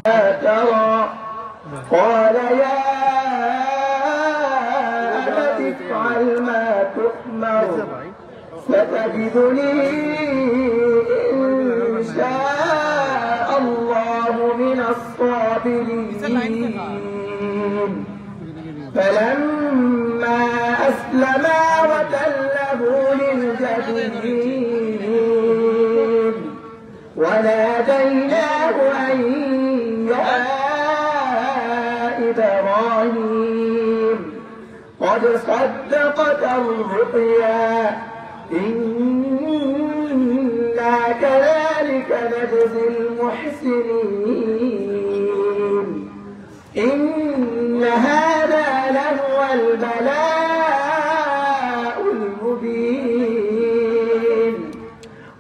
ترى قال يا أبت افعل ما تؤمر ستجدني إن شاء الله من الصابرين فلما أسلما وتله للجبين وناديناه أن يا إبراهيم قد صدقت الرؤيا إنا كذلك نجزي المحسنين إن هذا لهو البلاء المبين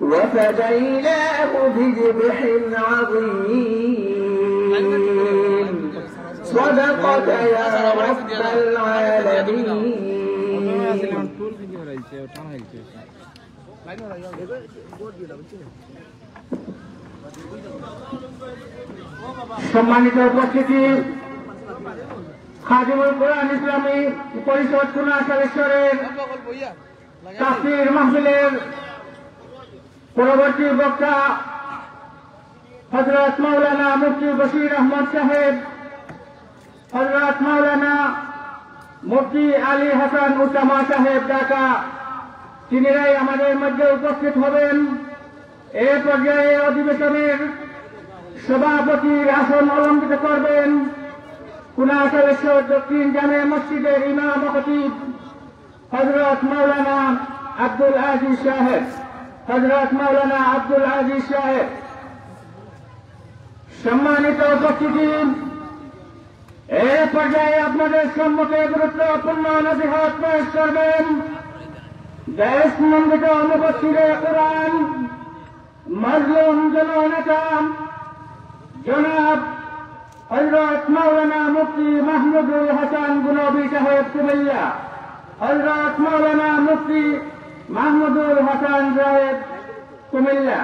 وفديناه بذبح عظيم صدقك يا رب العالمين সম্মানিত উপস্থিতি খাদিমুল কোরআন ইসলামী পরিষদ খুলনা সালেশ্বরের তাফসীর মাহফিলের পরবর্তী বক্তা হযরত মাওলানা মুফতি বশির আহমদ সাহেব, হযরত মাওলানা মুফতি আলী হাসান উসামা সাহেব ঢাকা, তিনিরাই আমাদের মধ্যে উপস্থিত হবেন। এ পর্যায়ে অধিবেশনের সভাপতির আসন অলঙ্কৃত করবেন খুলনা সালেশ্বর দক্ষিণ জামে মসজিদের ইমাম ও খতিব হযরত মাওলানা আব্দুল আজিজ সাহেব। হযরত মাওলানা আব্দুল আজিজ সাহেব। সম্মানিত উপস্থিতি, এ পর্যায়ে আপনাদের সম্মুখে গুরুত্বপূর্ণ নসিহত পেশ করবেন দেশ মন্ডিত মুফাসসিরে কুরআন মাজলুম জননেতা জনাব হযরত মাওলানা মুফতি মাহমুদুল হাসান গুনবী সাহেব কুমিল্লা। হযরত মাওলানা মুফতি মাহমুদুল হাসান সাহেব কুমিল্লা।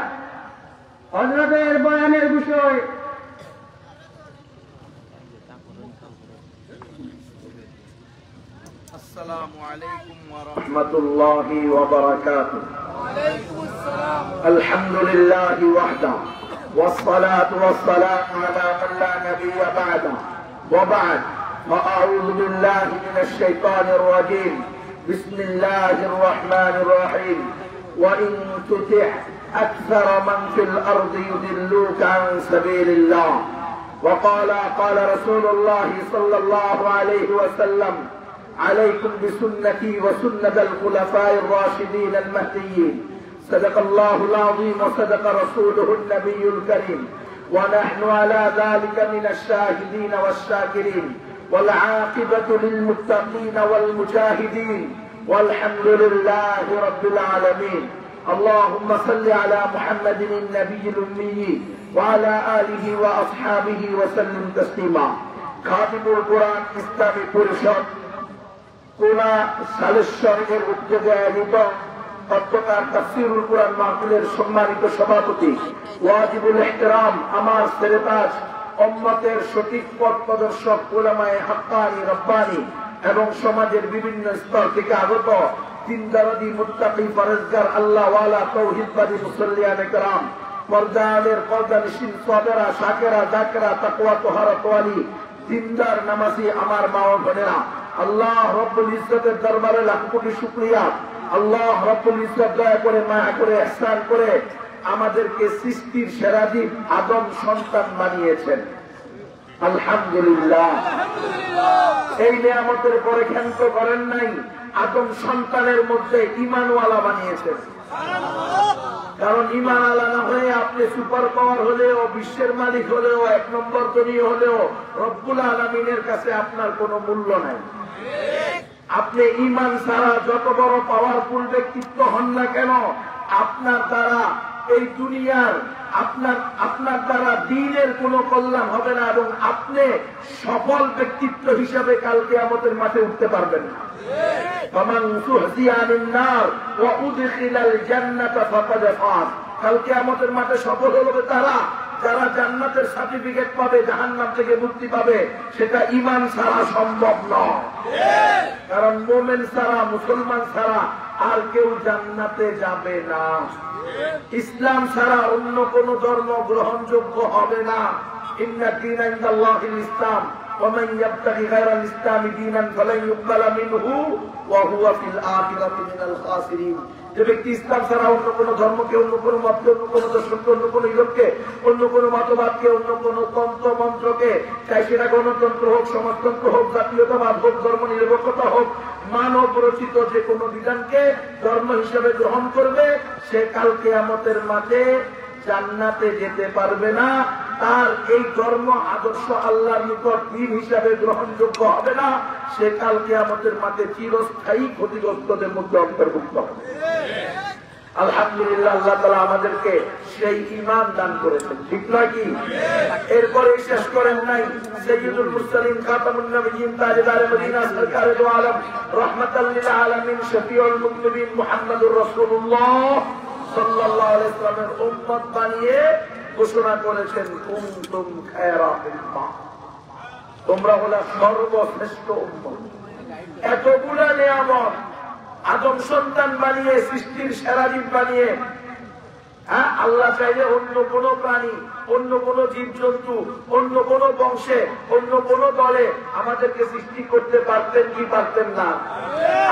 হযরতের বয়ানের বিষয় السلام عليكم ورحمة الله وبركاته. الحمد لله وحده والصلاة والسلام على من لا نبي بعده وبعد فأعوذ بالله من الشيطان الرجيم بسم الله الرحمن الرحيم وإن تطع أكثر من في الأرض يضلوك عن سبيل الله قال رسول الله صلى الله عليه وسلم عليكم بسنتي وسنة الخلفاء الراشدين المهديين صدق الله العظيم وصدق رسوله النبي الكريم ونحن على ذلك من الشاهدين والشاكرين والعاقبة للمتقين والمجاهدين والحمد لله رب العالمين. اللهم صل على محمد النبي الأمي وعلى آله وأصحابه وسلم تسليما. خادم القرآن ইসলামী পরিষদ খুলনা সালেশ্বরের উদ্যোগে আয়োজিত অধ্যকার তাফসীরুল কুরআন মাহফিলের সম্মানিত সভাপতি ওয়াজিবুল ইহতিরাম আমার সেরেতাজ উম্মতের সঠিক পথ প্রদর্শক উলামায়ে হাক্কানি রব্বানি এবং সমাজের বিভিন্ন স্তর থেকে আগত দিনদারদি মুত্তাকি পরহেজগার আল্লাহ ওয়ালা তাওহীদবাদী মুসল্লিয়ানে কেরাম, পর্দানের পর্দানিশীন সাবেরা শাকেরা যাকেরা তাকওয়া তহারত ওয়ালি দিনদার নামাজি আমার মা ও বোনেরা, আল্লাহ রব্বুল ইজ্জতের দরবারে লাখ কোটি শুকরিয়া। আল্লাহ রব্বুল ইজ্জত দয়া করে মায়া করে ইহসান করে আমাদেরকে সৃষ্টির সেরা জীব আদম সন্তান বানিয়েছেন। আলহামদুলিল্লাহ। এই নিয়ামতের পরে ক্ষান্ত করেন নাই, আদম সন্তানের মধ্যে ঈমানওয়ালা বানিয়েছেন। কারণ ঈমান আলা না হয়ে আপনি সুপার পাওয়ার হলেও, বিশ্বের মালিক হলেও, এক নম্বর ধনী হলেও রব্বুল আলামিনের কাছে আপনার কোনো মূল্য নাই। আপনি ঈমান ছাড়া যত বড় পাওয়ারফুল ব্যক্তিত্ব হন না কেন, আপনার দ্বারা এই দুনিয়ার আপনার দ্বারা দ্বীনের কোনো কল্যাণ হবে না এবং আপনি সফল ব্যক্তিত্ব হিসাবে কাল কিয়ামতের মাঠে উঠতে পারবেন না। ফামান সুহজিয়া আনিন নার ওয়া উদখিলাল জান্নাতা ফাকাদ ফাজ। কাল কিয়ামতের মাঠে সফল হবে তারা যারা জান্নাতের সার্টিফিকেট পাবে, জাহান্নাম থেকে মুক্তি পাবে, সেটা ঈমান ছাড়া সম্ভব নয়। কারণ মুমিন ছাড়া, মুসলমান ছাড়া আর কেউ জান্নাতে যাবে না। ইসলাম ছাড়া অন্য কোন ধর্ম গ্রহণযোগ্য হবে না। ইন্না দীনা ইনদাল্লাহিল ইসলাম ওয়া মান ইয়াবতাগি গায়রাল ইসলামি দীনান ফালান ইউকবালা মিনহু ওয়া হুয়া ফিল আখিরাতি মিনাল খাসিরিন। যে ব্যক্তি ইসলাম ছাড়া অন্য কোন ধর্মকে, অন্য কোন মতকে, অন্য কোন দর্শনকে, অন্য কোন ইলমকে, অন্য কোন মতবাদকে, অন্য কোন তন্ত্র মন্ত্রকে, চাই সেটা গণতন্ত্র হোক, সমাজতন্ত্র হোক, জাতীয়তাবাদ হোক, ধর্ম নিরপেক্ষতা হোক, মানব রচিত যে কোনো বিধানকে ধর্ম হিসেবে গ্রহণ করবে, সে কাল কিয়ামতের মাঠে জান্নাতে যেতে পারবে না। তার এই ধর্ম আদর্শ আল্লাহর নিকট দ্বীন হিসাবে গ্রহণযোগ্য হবে না। সে কাল কিয়ামতের মাঠে চিরস্থায়ী ক্ষতিগ্রস্তদের মধ্যে অন্তর্ভুক্ত হবে। আলহামদুলিল্লাহ, আল্লাহ তাআলা আমাদেরকে সেই ঈমান দান করেছেন, ঠিক নয় কি? এরপরে শেষ করেন নাই, সাইয়্যিদুল মুরসালিন, খাতামুন নবিয়্যিন, তাজদারে মদিনা, সরকারে দো আলম, রাহমাতাল লিল আলামিন, শফিউল মুযনিবিন মুহাম্মদুর রাসূলুল্লাহ সাল্লাল্লাহু আলাইহি ওয়াসাল্লামের উম্মত বানিয়ে ঘোষণা করেছেন, কুনতুম খায়রা উম্মাহ, তোমরা হলো সর্বশ্রেষ্ঠ উম্মত। এতগুলা নিয়ামত, আদম সন্তান বানিয়ে, সৃষ্টির সেরা জীব বানিয়ে, আল্লাহ চাইলে অন্য কোন প্রাণী, অন্য কোন জীবজন্তু, অন্য কোন বংশে, অন্য কোন দলে আমাদেরকে সৃষ্টি করতে পারতেন কি পারতেন না?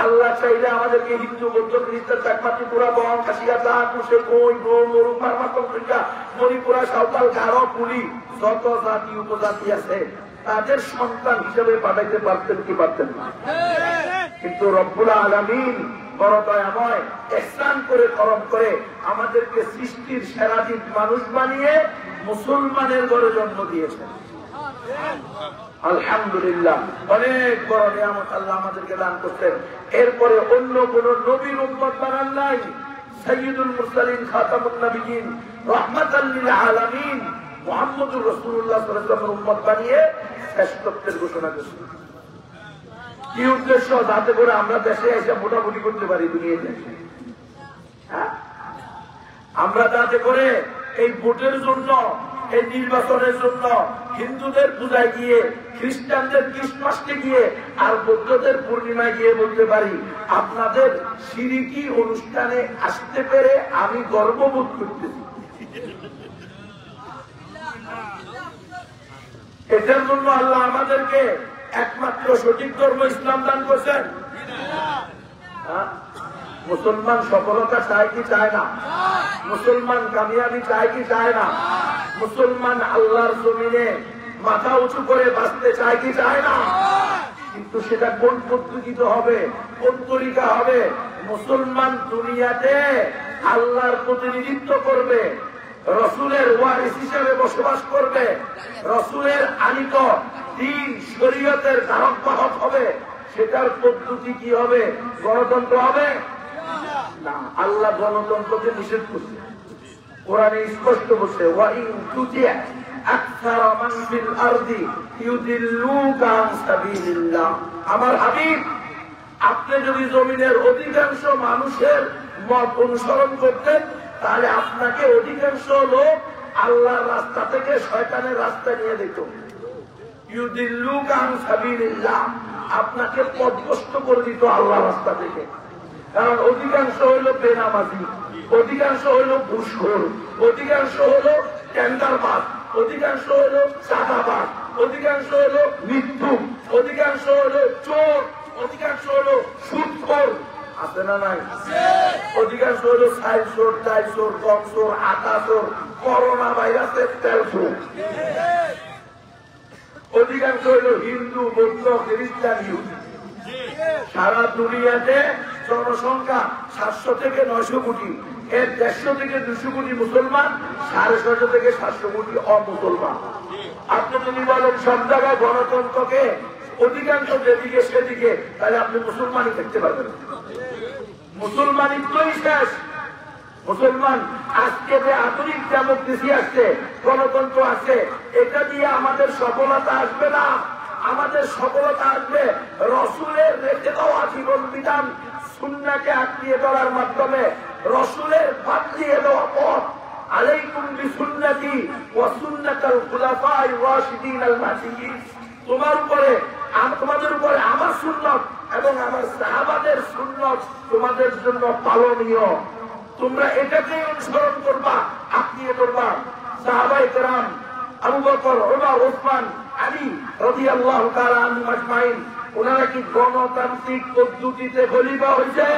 আল্লাহ চাইলে আমাদেরকে হিন্দু, বৌদ্ধ, খ্রিস্টান, চাকমা, ত্রিপুরা, বং, খাসিয়া, চা, কুশে, কই, ব্রহ্ম, মরু, মারমাতন্ত্রিকা, মণিপুরা, সাঁওতাল, গারো, কুলি, যত জাতি উপজাতি আছে তাদের সন্তান হিসেবে পাঠাইতে পারতেন কি পারতেন না? কিন্তু রব্বুল আলামিন বড় দয়াময়, ইহসান করে, করম করে আমাদেরকে সৃষ্টির সেরা জীব মানুষ বানিয়ে মুসলমানের ঘরে জন্ম দিয়েছেন। আলহামদুলিল্লাহ, অনেক বড় নিয়ামত আল্লাহ আমাদেরকে দান করতেন। এরপরে অন্য কোন নবীর উম্মত বানান নাই। সাইয়্যিদুল মুরসালিন, খাতামুন নবিয়্যিন, রাহমাতাল লিল আলামিন মুহাম্মদুর রাসূলুল্লাহ সাল্লাল্লাহু আলাইহি ওয়াসাল্লামের উম্মত বানিয়ে শ্রেষ্ঠত্বের ঘোষণা করেছেন। কি উদ্দেশ্য? যাতে করে আমরা দেশে এসে মোটামুটি করতে পারি দুনিয়াতে। আমরা যাতে করে এই ভোটের জন্য, এই নির্বাচনের জন্য হিন্দুদের পূজায় গিয়ে, খ্রিস্টানদের ক্রিসমাসে গিয়ে, আর বৌদ্ধদের পূর্ণিমায় গিয়ে বলতে পারি, আপনাদের শিরকি অনুষ্ঠানে আসতে পেরে আমি গর্ববোধ করতেছি। এটার জন্য আল্লাহ আমাদেরকে একমাত্র সঠিক ধর্ম ইসলাম দান করছেন। মুসলমান সফলতা চায় কি চায় না? মুসলমান কামিয়াবি চায় কি চায় না? মুসলমান আল্লাহর জমিনে মাথা উঁচু করে বাঁচতে চায় কি চায় না? কিন্তু সেটা কোন পদ্ধতিতে হবে, কোন তরিকা হবে? মুসলমান দুনিয়াতে আল্লাহর প্রতিনিধিত্ব করবে, রসুলের ওয়ারিস হিসেবে বসবাস করবে, রসুলের আনিত দ্বীন শরীয়তের ধারক বাহক হবে। সেটার পদ্ধতি কি হবে? গণতন্ত্র হবে না। আল্লাহ গণতন্ত্রকে নিষেধ করছে, কোরআনে স্পষ্ট বলছে, ওয়া ইন তুতি আকসারা মান ফিল আরদি ইউদিল্লুকা আন সাবিলিল্লাহ। আমার হাবিব, আপনি যদি জমিনের অধিকাংশ মানুষের মত অনুসরণ করতেন, তাহলে আপনাকে অধিকাংশ লোক আল্লাহর রাস্তা থেকে শয়তানের রাস্তা নিয়ে দিত। ইউদিল্লুকা আন সাবিলিল্লাহ, আপনাকে পথভ্রষ্ট করে দিত আল্লাহর রাস্তা থেকে। কারণ অধিকাংশ হইল বেনামাজি, অধিকাংশ হইল ঘুষখোর, অধিকাংশ হইল টেন্ডারবাজ, অধিকাংশ হইল চাঁদাবাজ, অধিকাংশ হইল মিথ্যুক, অধিকাংশ হইল চোর, অধিকাংশ হইল সুদখোর। আছে না নাই? অধিকাংশ হইল সাইল চোর, চাই চোর, গম চোর, আটা চোর, করোনা ভাইরাসের তেল চোর। অধিকাংশ হইল হিন্দু, বৌদ্ধ, খ্রিস্টান, ইহুদি। সারা দুনিয়াতে জনসংখ্যা 700 থেকে 900 কোটি, এর 150 থেকে 200 কোটি মুসলমান, 650 থেকে 700 কোটি অমুসলমান। আপনি যদি বলেন সব জায়গায় গণতন্ত্রকে অধিকাংশ যেদিকে সেদিকে, তাহলে আপনি মুসলমানই দেখতে পারবেন। মুসলমানিত্বই শেষ। মুসলমান আজকে যে আধুনিক ডেমোক্রেসি আসছে, গণতন্ত্র আছে, এটা দিয়ে আমাদের সফলতা আসবে না। আমাদের সফলতা আসবে রসুলের রেখে দেওয়া জীবন বিধান সুন্নাহকে আঁকড়িয়ে ধরার মাধ্যমে, রসুলের বাদ দিয়ে দেওয়া পথ আলাইকুম বিসুন্নতি ওয়া সুন্নাতাল খুলাফায়ে রাশিদিন আল মাহদিয়িন, তোমাদের উপরে আমার সুন্নাত এবং আমার সাহাবাদের সুন্নাত তোমাদের জন্য পালনীয়। তোমরা এটাকে অনুসরণ করবা, আঁকড়িয়ে করবা। সাহাবায়ে কেরাম আবু বকর, ওমর, ওসমান, আলী রাদিয়াল্লাহু তাআলা আনহুম আজমাইন, ওনারা কি গণতান্ত্রিক পদ্ধতিতে খলিফা হয়েছে?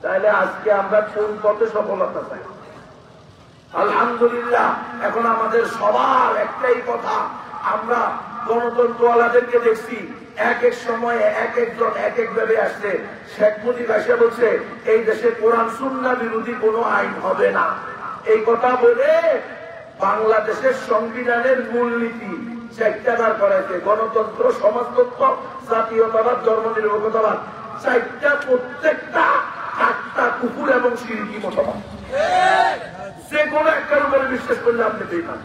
তাহলে আজকে আমরা কোন পথে সফলতা চাই? আলহামদুলিল্লাহ, এখন আমাদের সবার একটাই কথা, আমরা গণতন্ত্রওয়ালাদেরকে দেখছি এক এক সময়ে এক একজন এক এক ভাবে আসছে। শেখ মুজিব এসে বলছে এই দেশে কোরআন সুন্নাহ বিরোধী কোনো আইন হবে না। এই কথা বলে বাংলাদেশের সংবিধানের মূলনীতি চারটা বার করাইছে, গণতন্ত্র, সমাজতন্ত্র, জাতীয়তাবাদ, ধর্মনিরপেক্ষতাবাদ, চারটা, প্রত্যেকটা 8টা কুকুর এবং শিরকি মতবাদ। যে কোনো একটার উপরে বিশ্বাস করলে আপনি বেঈমান।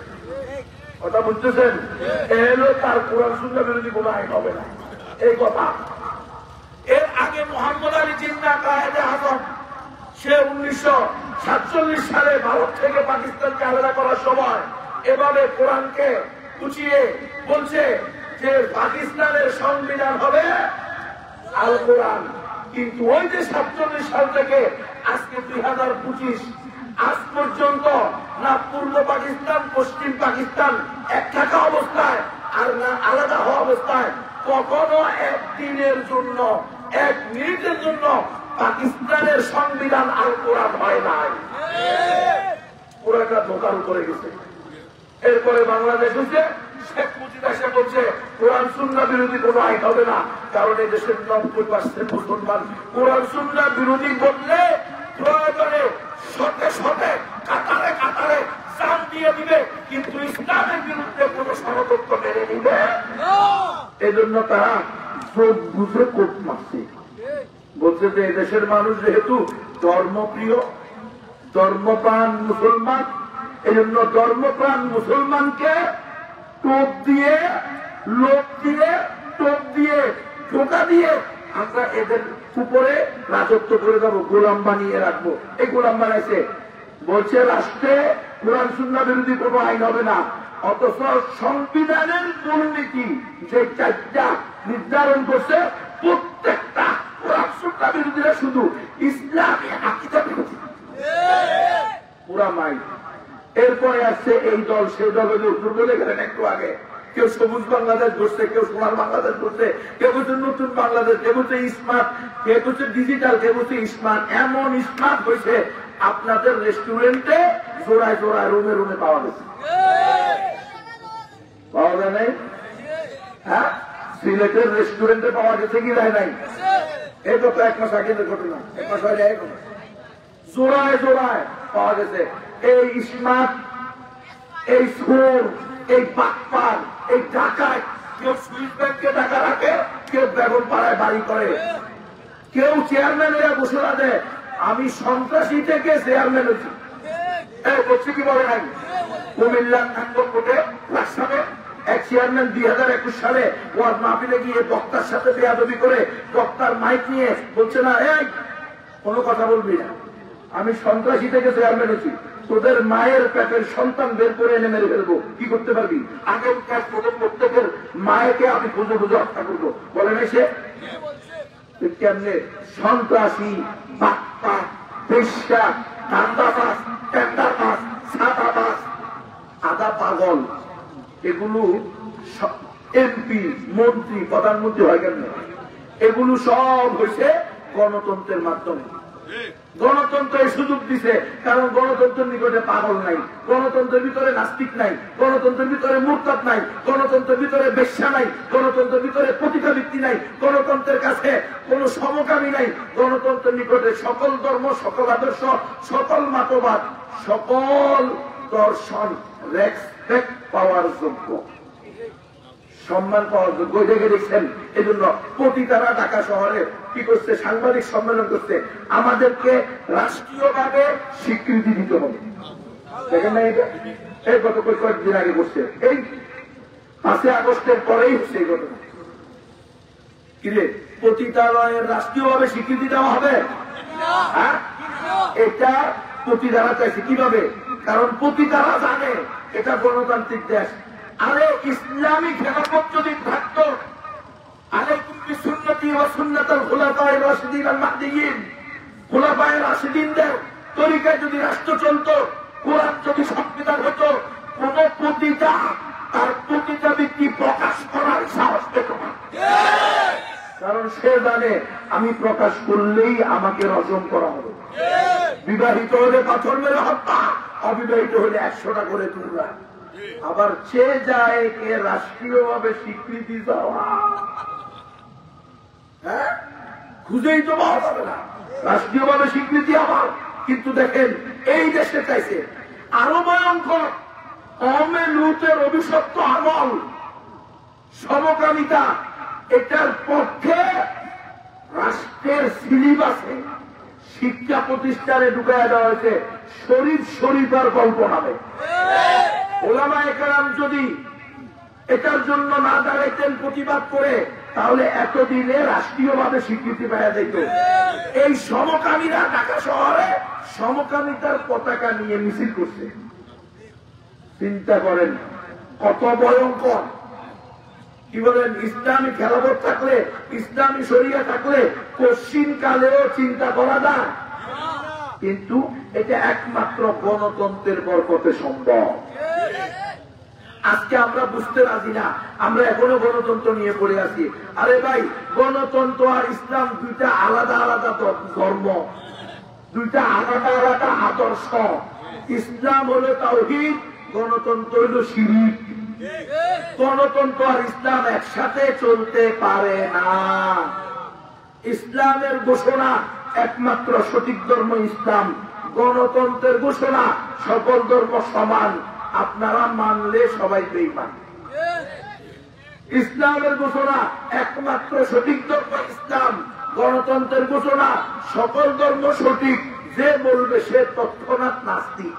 কথা বুঝতেছেন? এলো তার কোরআন সুন্নাহ বিরোধী কোনো আইন হবে না, এই কথা। এর আগে মোহাম্মদ আলী জিন্নাহ কায়েদে আজম, সে 1947 সালে ভারত থেকে পাকিস্তানকে আলাদা করার সময় এভাবে কোরআনকে উঁচিয়ে বলছে যে পাকিস্তানের সংবিধান হবে আল কোরআন। কিন্তু ওই যে 47 সাল থেকে আজকে 2025 আজ পর্যন্ত না পূর্ব পাকিস্তান পশ্চিম পাকিস্তান এক থাকা অবস্থায় আর না আলাদা হওয়া অবস্থায় কখনো একদিনের জন্য, 1 মিনিটের জন্য পাকিস্তানের সংবিধান আল কোরআন হয় নাই। পুরোটা দোকান করে গেছে। এরপরে বাংলাদেশ হচ্ছে, শেখ মুজিব এসে বলছে কোরআন সুন্নাহ বিরোধী কোন আইন হবে না, কারণ এই দেশের 90% মুসলমান কোরআন সুন্নাহ বিরোধী বললে প্রয়োজনে শতে শতে কাতারে কাতারে জান দিয়ে দিবে, কিন্তু ইসলামের বিরুদ্ধে কোন ষড়যন্ত্র মেনে নিবে। এই জন্য তারা চোখ বুঝে কোট মারছে, বলছে যে এদেশের মানুষ যেহেতু ধর্মপ্রিয়, ধর্মপ্রাণ মুসলমান, এই জন্য ধর্মপ্রাণ মুসলমানকে টোপ দিয়ে, লোক দিয়ে, টোপ দিয়ে, টোকা দিয়ে আমরা এদের উপরে রাজত্ব করে দেবো, গোলাম বানিয়ে রাখবো। এই গোলাম বানাইছে, বলছে রাষ্ট্রে কোরআন সুন্নাহ বিরোধী কোনো আইন হবে না, অথচ সংবিধানের মূলনীতি যে 4টা নির্ধারণ করছে প্রত্যেকটা কোরআন সুন্নাহ বিরোধীরা শুধু ইসলামী আকীদা বিরোধী, পুরা মাই। এরপরে আসছে এই দল সেই দল, উত্তর বলে গেলেন একটু আগে, কেউ সবুজ বাংলাদেশ করছে, কেউ সোনার বাংলাদেশ করছে, কেউ হচ্ছে নতুন বাংলাদেশ, কেউ হচ্ছে স্মার্ট, কেউ হচ্ছে ডিজিটাল, কেউ হচ্ছে স্মার্ট। এমন স্মার্ট হয়েছে আপনাদের রেস্টুরেন্টে জোড়ায় জোড়ায় রুমে রুমে পাওয়া গেছে, পাওয়া যায় নাই? হ্যাঁ, সিলেটের রেস্টুরেন্টে পাওয়া গেছে কি যায় নাই? এই তো 1 মাস আগের ঘটনা, 1 মাস হয়ে যায়, জোড়ায় জোড়ায় পাওয়া গেছে। এই স্মার্ট, এই সুর, এই বাটপার, এই ডাকাত, কেউ সুইস ব্যাংকে টাকা রাখে, কেউ বেগম পাড়ায় বাড়ি করে, কেউ চেয়ারম্যান হয়ে বসে আছে, আমি সন্ত্রাসী থেকে চেয়ারম্যান হচ্ছি। বলছি কি বলে নাই? কুমিল্লার নাঙ্গলকোটে লাকসামে এক চেয়ারম্যান 2021 সালে ওয়াজ মাহফিলে গিয়ে বক্তার সাথে বেয়াদবি করে বক্তার মাইক নিয়ে বলছে না, এই কোনো কথা বলবি না, আমি সন্ত্রাসী থেকে চেয়ারম্যান হচ্ছি, তোদের মায়ের পেটের সন্তান বের করে এনে মেরে ফেলবো, কি করতে পারবি? আগামীকাল তোদের প্রত্যেকের মায়েকে আমি খুঁজে খুঁজে হত্যা করবো। বলে নাই সে? কেমনে সন্ত্রাসী, বাপ্পা, বেশ্যা, ধান্দাবাজ, টেন্ডারবাজ, ছাতাবাজ, আদা পাগল, এগুলো এমপি, মন্ত্রী, প্রধানমন্ত্রী হয় কেন? এগুলো সব হয়েছে গণতন্ত্রের মাধ্যমে। গণতন্ত্রের সুযোগ দিছে, কারণ গণতন্ত্রের নিকটে পাগল নাই, গণতন্ত্রের ভিতরে নাস্তিক নাই, গণতন্ত্রের ভিতরে মুরতাদ নাই, গণতন্ত্রের ভিতরে বেশ্যা নাই, গণতন্ত্রের ভিতরে পতিতাবৃত্তি নাই, গণতন্ত্রের কাছে কোন সমকামী নাই, গণতন্ত্রের নিকটে সকল ধর্ম, সকল আদর্শ, সকল মতবাদ, সকল দর্শন রেসপেক্ট পাওয়ার যোগ্য, সম্মান পাওয়ার যোগ্য। দেখে দেখছেন, এই জন্য পতিতারা ঢাকা শহরে কি করছে, সাংবাদিক সম্মেলন করছে, আমাদেরকে রাষ্ট্রীয়ভাবে স্বীকৃতি দিতে হবে। দেখেন না, এই গত কয়েকদিন আগে করছে, এই 5 আগস্টের পরেই হচ্ছে এই ঘটনা। কিরে, পতিতালয়ের রাষ্ট্রীয়ভাবে স্বীকৃতি দেওয়া হবে? হ্যাঁ, এটা পতিতারা চাইছে কিভাবে, কারণ পতিতারা জানে এটা গণতান্ত্রিক দেশ। আরে ইসলামী খেলাফত যদি থাকতো, আলাইকুম বিসুন্নতি ওয়া সুন্নাতুল খুলাফায়ে রাশিদিন আল মাহদিয়িন, খুলাফায়ে রাশিদিনদের তরিকায় যদি রাষ্ট্র চলতো, কোরআন যদি সংবিধান হতো, কোন পতিতা তার পতিতা ব্যক্তি প্রকাশ করার সাহস পেত না। কারণ সে জানে আমি প্রকাশ করলেই আমাকে রজম করা হবে। বিবাহিত হলে পাথর মেরে হত্যা, অবিবাহিত হলে 100টা করে তুললা। আবার সে যায় কে রাষ্ট্রীয়ভাবে স্বীকৃতি দেওয়া, হ্যাঁ খুঁজেই তো পাওয়া যাবে না রাষ্ট্রীয়ভাবে স্বীকৃতি আমার। কিন্তু দেখেন এই দেশে চাইছে আরো ভয়ঙ্কর, কওমে লূতের অভিশপ্ত আমল, সমকামিতা, এটার পক্ষে রাষ্ট্রের সিলেবাসে শিক্ষা প্রতিষ্ঠানে ঢুকায় দেওয়া হয়েছে শরীফ শরীফার গল্প নামে। ওলামায়ে কেরাম যদি এটার জন্য না দাঁড়াইতেন প্রতিবাদ করে, তাহলে এতদিনে রাষ্ট্রীয়ভাবে স্বীকৃতি পাওয়া যেত। এই সমকামীরা ঢাকা শহরে সমকামিতার পতাকা নিয়ে মিছিল করছে। চিন্তা করেন কত ভয়ঙ্কর। কি বলেন, ইসলামী খেলাফত থাকলে, ইসলামী শরিয়া থাকলে কশিন কালেও চিন্তা করা যায়, কিন্তু এটা একমাত্র গণতন্ত্রের বরকতে সম্ভব। আজকে আমরা বুঝতে রাজি না, আমরা এখনো গণতন্ত্র নিয়ে পড়ে আছি। আরে ভাই, গণতন্ত্র আর ইসলাম দুইটা আলাদা আলাদা ধর্ম, দুইটা আলাদা আলাদা আদর্শ। ইসলাম হলো তাওহীদ, গণতন্ত্র হলো শিরক। গণতন্ত্র আর ইসলাম একসাথে চলতে পারে না। ইসলামের ঘোষণা একমাত্র সঠিক ধর্ম ইসলাম, গণতন্ত্রের ঘোষণা সকল ধর্ম সমান, আপনারা মানলে সবাই বেঈমান। ইসলামের ঘোষণা একমাত্র সঠিক ধর্ম ইসলাম, গণতন্ত্রের ঘোষণা সকল ধর্ম সঠিক, যে বলবে সে তৎক্ষণাৎ নাস্তিক।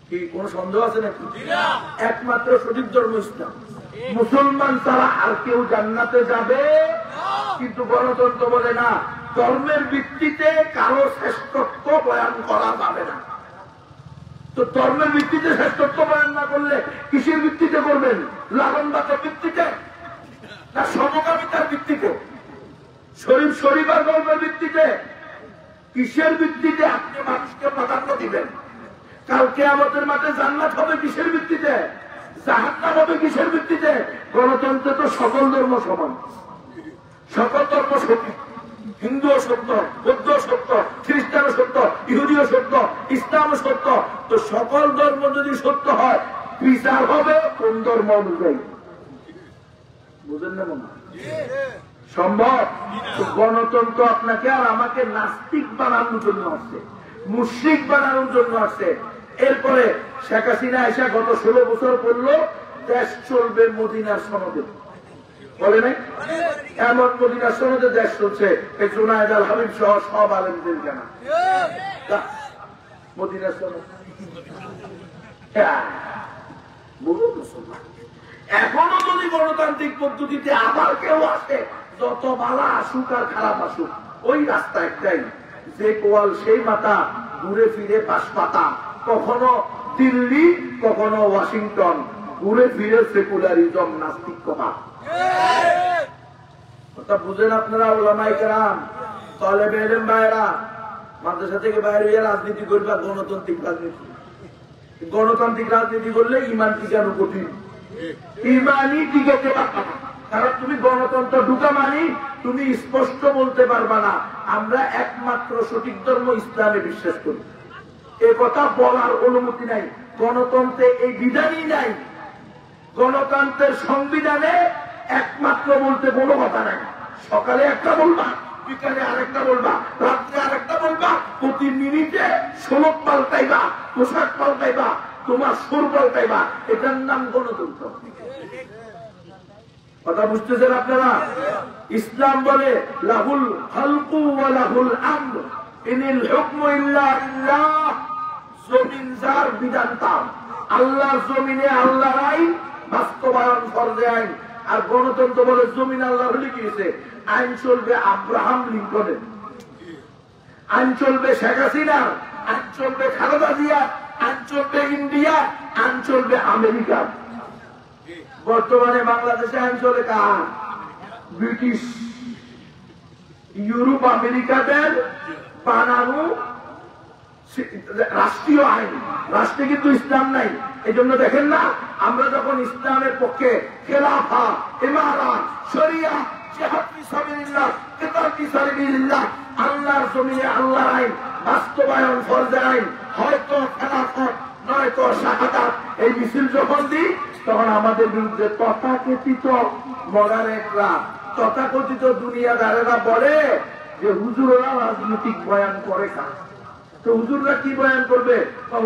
কি কোন সন্দেহ আছে নাকি? একমাত্র সঠিক ধর্ম ইসলাম। মুসলমান ছাড়া আর কেউ জান্নাতে যাবে, কিন্তু গণতন্ত্র বলে না, ধর্মের ভিত্তিতে কারো শ্রেষ্ঠত্ব বয়ান করা যাবে না। তো ধর্মের ভিত্তিতে শ্রেষ্ঠত্ব বয়ান না করলে কিসের ভিত্তিতে করবেন? লালনবাদের ভিত্তিতে না সমকামিতার ভিত্তিতে, শরীফ শরীফার গল্পের ভিত্তিতে? কিসের ভিত্তিতে আপনি মানুষকে প্রাধান্য দিবেন? কালকে আমাদের মাঠে জান্নাত হবে কিসের ভিত্তিতে? জাহান্নাম হবে কিসের ভিত্তিতে? গণতন্ত্রে তো সকল ধর্ম সমান, সকল ধর্ম সঠিক। হিন্দুও সত্য, বৌদ্ধ সত্য, খ্রিস্টানও সত্য, ইহুদিও সত্য, ইসলামও সত্য। তো সকল ধর্ম যদি সত্য হয়, বিচার হবে কোন ধর্ম অনুযায়ী। বুঝেন না মনে সম্ভব? গণতন্ত্র আপনাকে আর আমাকে নাস্তিক বানানোর জন্য আসছে, মুশরিক বানানোর জন্য আসছে। এরপরে শেখ হাসিনা এসে গত 16 বছর পড়লো দেশ চলবে মদিনার সনদে, বলে নাই? এমন মদিনার সনদে দেশ চলছে। এই জুনায়েদ আল হাবিব সহ সব আলেমদের জানা মদিনার সনদ। এখনো যদি গণতান্ত্রিক পদ্ধতিতে আবার কেউ আসে, যত ভালো আসুক আর খারাপ আসুক, ওই রাস্তা একটাই, যে কোয়াল সেই মাথা, ঘুরে ফিরে পাশ পাতা। কখনো দিল্লি, কখনো ওয়াশিংটন, ঘুরে ফিরে সেকুলারিজম, নাস্তিকতা। বুঝেন আপনারা ওলামায়ে কেরাম, তালেবে ইলম ভাইরা, মাদ্রাসা থেকে বাইরে হইয়া রাজনীতি করবা, গণতান্ত্রিক রাজনীতি। গণতান্ত্রিক রাজনীতি করলে ইমান টিকানো কঠিন, ইমানই টিকাতে পারবা না। কারণ তুমি গণতন্ত্র ঢুকা মানি তুমি স্পষ্ট বলতে পারবা না আমরা একমাত্র সঠিক ধর্ম ইসলামে বিশ্বাস করি। এ কথা বলার অনুমতি নাই, গণতন্ত্রে এই বিধানই নাই। গণতন্ত্রের সংবিধানে একমাত্র বলতে কোনো কথা নাই। সকালে একটা বলবা, বিকালে আরেকটা বলবা, রাত্রে আরেকটা বলবা, প্রতি মিনিটে শ্লোক পাল্টাইবা, পোশাক পাল্টাইবা, তোমার সুর পাল্টাইবা, এটার নাম গণতন্ত্র। কথা বুঝতেছেন আপনারা? ইসলাম বলে লাহুল খালকু ওয়া লাহুল আমর, ইনিল হুকমু ইল্লা লিল্লাহ। জমিন যার, বিধান তার। আল্লাহর জমিনে আল্লাহর আইন বাস্তবায়ন ফরজে আইন। আর গণতন্ত্র বলে জমিন আল্লাহর হলে কি হয়েছে? আইন চলবে আব্রাহাম লিঙ্কনের, আইন চলবে শেখ হাসিনার, আইন চলবে খালেদা জিয়া, আইন চলবে ইন্ডিয়া, আইন চলবে আমেরিকা। বর্তমানে বাংলাদেশে আইন চলে কার? ব্রিটিশ, ইউরোপ, আমেরিকাদের বানানো রাষ্ট্রীয় আইন। রাষ্ট্রে কিন্তু ইসলাম নাই। এই জন্য দেখেন না, আমরা যখন ইসলামের পক্ষে খেলাফা, ইমারাত, শরিয়া, জিহাদ ফি সাবিলিল্লাহ, কিতাল ফি সাবিলিল্লাহ, আল্লাহর জমিনে আল্লাহর আইন বাস্তবায়ন, ফরজের আইন, হয়তো খেলাফত নয়তো শাহাদাত, এই মিছিল যখন দিই, তখন আমাদের বিরুদ্ধে তথাকথিত মডারেটরা, তথাকথিত দুনিয়াদারেরা বলে যে হুজুররা রাজনৈতিক বয়ান করে কাজ। তো হুজুররা কি বয়ান করবে?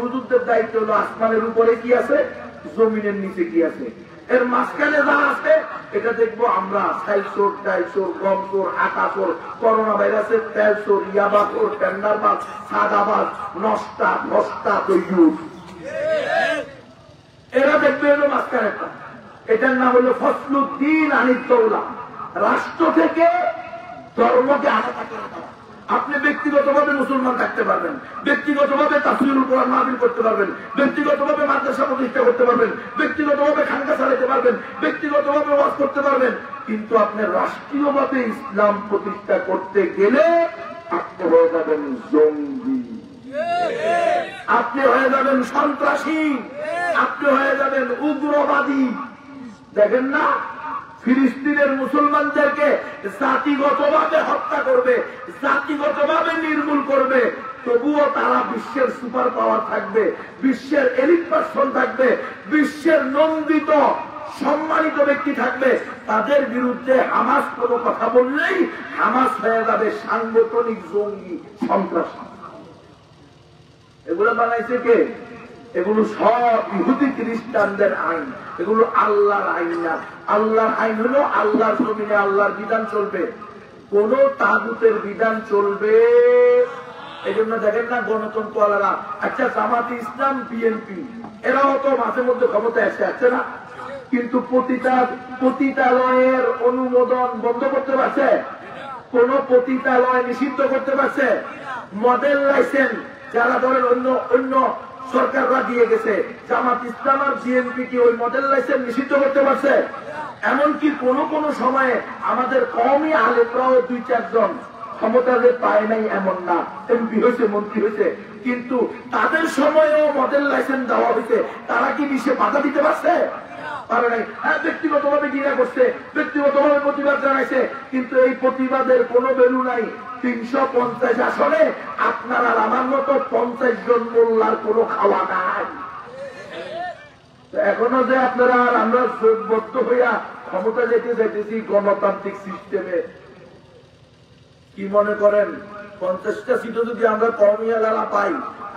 হুজুরদের দায়িত্ব হলো আসমানের উপরে কি আছে, জমিনের নিচে কি আছে, এর মাঝখানে যা আছে এটা দেখবো আমরা। সাইচোর, ডাইচোর, গমচোর, আটাচোর, করোনা ভাইরাসের তেলচোর, ইয়াবাচোর, টেন্ডারবাজ, সাদাবাজ, নষ্টা, ভস্তা, তৈয়ুর, এরা দেখবে হলো মাঝখানেটা। এটার নাম হলো ফসলুদ্দিন আনিদ্দৌলা। রাষ্ট্র থেকে ধর্মকে আলাদা করে দেওয়া। আপনি ব্যক্তিগতভাবে মুসলমান থাকতে পারবেন, ব্যক্তিগতভাবে তাফসীরুল কোরআন মাহফিল করতে পারবেন, ব্যক্তিগতভাবে মাদ্রাসা প্রতিষ্ঠা করতে পারবেন, ব্যক্তিগতভাবে খানকা চালাতে পারবেন, ব্যক্তিগতভাবে ওয়াজ করতে পারবেন, কিন্তু আপনি রাষ্ট্রীয়ভাবে ইসলাম প্রতিষ্ঠা করতে গেলে আপনি হয়ে যাবেন জঙ্গি, আপনি হয়ে যাবেন সন্ত্রাসী, আপনি হয়ে যাবেন উগ্রবাদী। দেখেন না, ফিলিস্তিনের মুসলমানদেরকে জাতিগতভাবে হত্যা করবে, জাতিগতভাবে নির্মূল করবে, তবুও তারা বিশ্বের সুপার পাওয়ার থাকবে, বিশ্বের এলিট পার্সন থাকবে, বিশ্বের নন্দিত সম্মানিত ব্যক্তি থাকবে। তাদের বিরুদ্ধে হামাস কোনো কথা বললেই হামাস হয়ে যাবে সাংগঠনিক জঙ্গি, সন্ত্রাসী। এগুলো বানাইছে কে? এগুলো সব ইহুদি খ্রিস্টানদের আইন, এগুলো আল্লাহর আইন না। আল্লাহর আইন হলো আল্লাহর জমিনে আল্লাহর বিধান চলবে, কোন তাগুতের বিধান চলবে। এই জন্য দেখেন না গণতন্ত্রওয়ালারা, আচ্ছা জামাতে ইসলাম, বিএনপি, এরাও তো মাঝে মধ্যে ক্ষমতায় আসছে না, কিন্তু পতিতালয়ের অনুমোদন বন্ধ করতে পারছে? কোন পতিতালয় নিষিদ্ধ করতে পারছে? মডেল লাইসেন্স যারা ধরেন অন্য সরকাররা দিয়ে গেছে, জামাত ইসলাম আর বিএনপি কি ওই মডেল লাইসেন্স নিষিদ্ধ করতে পারছে? এমনকি কোন সময়ে আমাদের কমই আলেমরাও 2-4 জন ক্ষমতাতে পায় নাই এমন না, এমপি হয়েছে, মন্ত্রী হয়েছে, কিন্তু তাদের সময়েও মডেল লাইসেন্স দেওয়া হয়েছে। তারা কি বিশ্বে বাধা দিতে পারছে? পারে নাই। হ্যাঁ, ব্যক্তিগতভাবে ঘৃণা করছে, ব্যক্তিগতভাবে প্রতিবাদ জানাইছে, কিন্তু এই প্রতিবাদের কোনো ভ্যালু নাই। 350 আসনে আপনার আর আমার মতো 50 জন মোল্লার কোনো খাওয়া নাই। এখনো যে আপনারা আর আমরা জোটবদ্ধ হইয়া ক্ষমতা যেতে যেতেছি গণতান্ত্রিক সিস্টেমে, কি মনে করেন 50টা সিটও যদি আমরা কমিয়ালারা পাই,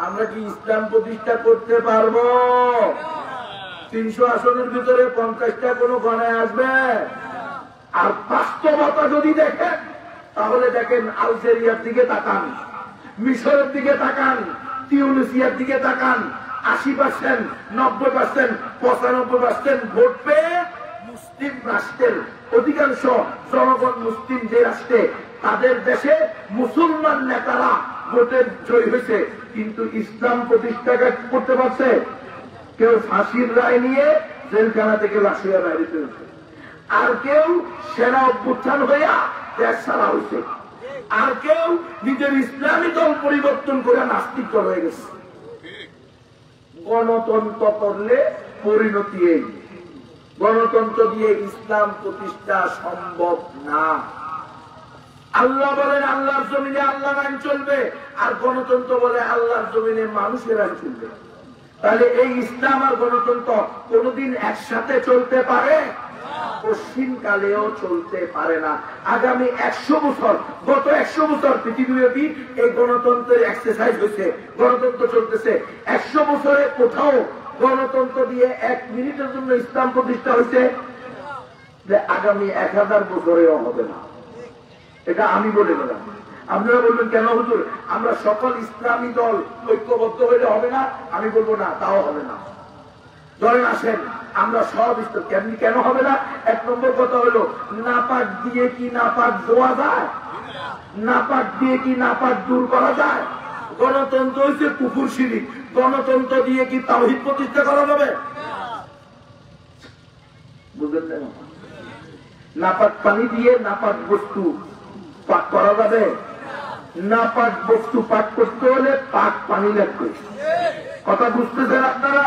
আমরা কি ইসলাম প্রতিষ্ঠা করতে পারবো? 300 আসনের ভিতরে 50টা কোনো গণায় আসবে? আর বাস্তবতা যদি দেখেন, তাহলে দেখেন আলজেরিয়ার দিকে তাকান, মিশরের দিকে তাকান, টিউনিসিয়ার দিকে তাকান, 80%, 90%, 95% ভোট পেয়ে মুসলিম রাষ্ট্রের অধিকাংশ জনগণ মুসলিম যে রাষ্ট্রে, তাদের দেশে মুসলমান নেতারা ভোটে জয়ী হয়েছে, কিন্তু ইসলাম প্রতিষ্ঠা করতে পারছে? কেউ ফাঁসির রায় নিয়ে জেলখানা থেকে লাশিয়া বাইরে চলেছে, আর কেউ সেনা অভ্যুত্থান হইয়া দেশ ছাড়া হয়েছে, আর কেউ নিজের ইসলামী দল পরিবর্তন করে নাস্তিক হয়ে গেছে। গণতন্ত্র করলে পরিণতি এই, গণতন্ত্র দিয়ে ইসলাম প্রতিষ্ঠা সম্ভব না। আল্লাহ বলেন আল্লাহর জমিনে আল্লাহর আইন চলবে, আর গণতন্ত্র বলে আল্লাহর জমিনে মানুষের আইন চলবে। তাহলে এই ইসলাম আর গণতন্ত্র কোনদিন একসাথে চলতে পারে? পশ্চিম কালেও চলতে পারে না। আগামী 100 বছর, গত 100 বছর পৃথিবীব্যাপী এই গণতন্ত্রের এক্সারসাইজ হয়েছে, গণতন্ত্র চলতেছে। 100 বছরে কোথাও গণতন্ত্র দিয়ে 1 মিনিটের জন্য ইসলাম প্রতিষ্ঠা হয়েছে? আগামী 1000 বছরেও হবে না। এটা আমি বলে গেলাম। আপনারা বলবেন কেন হুজুর, আমরা সকল ইসলামী দল ঐক্যবদ্ধ হইলে হবে না? আমি বলবো না, তাও হবে না। ধরেন আসেন, আমরা সব কেন হবে না? 1 নম্বর কথা হলো, নাপাক দিয়ে কি নাপাক ধোয়া যায়? নাপাক দিয়ে কি নাপাক দূর করা যায়? গণতন্ত্র হচ্ছে কুকুর শিরিক। গণতন্ত্র দিয়ে কি তাওহীদ প্রতিষ্ঠা করা যাবে? বুঝলেন না? নাপাক পানি দিয়ে নাপাক বস্তু পাক করা যাবে? নাপাক বস্তু পাক করতে হলে পাক পানি লাগবে। কথা বুঝতেছেন আপনারা?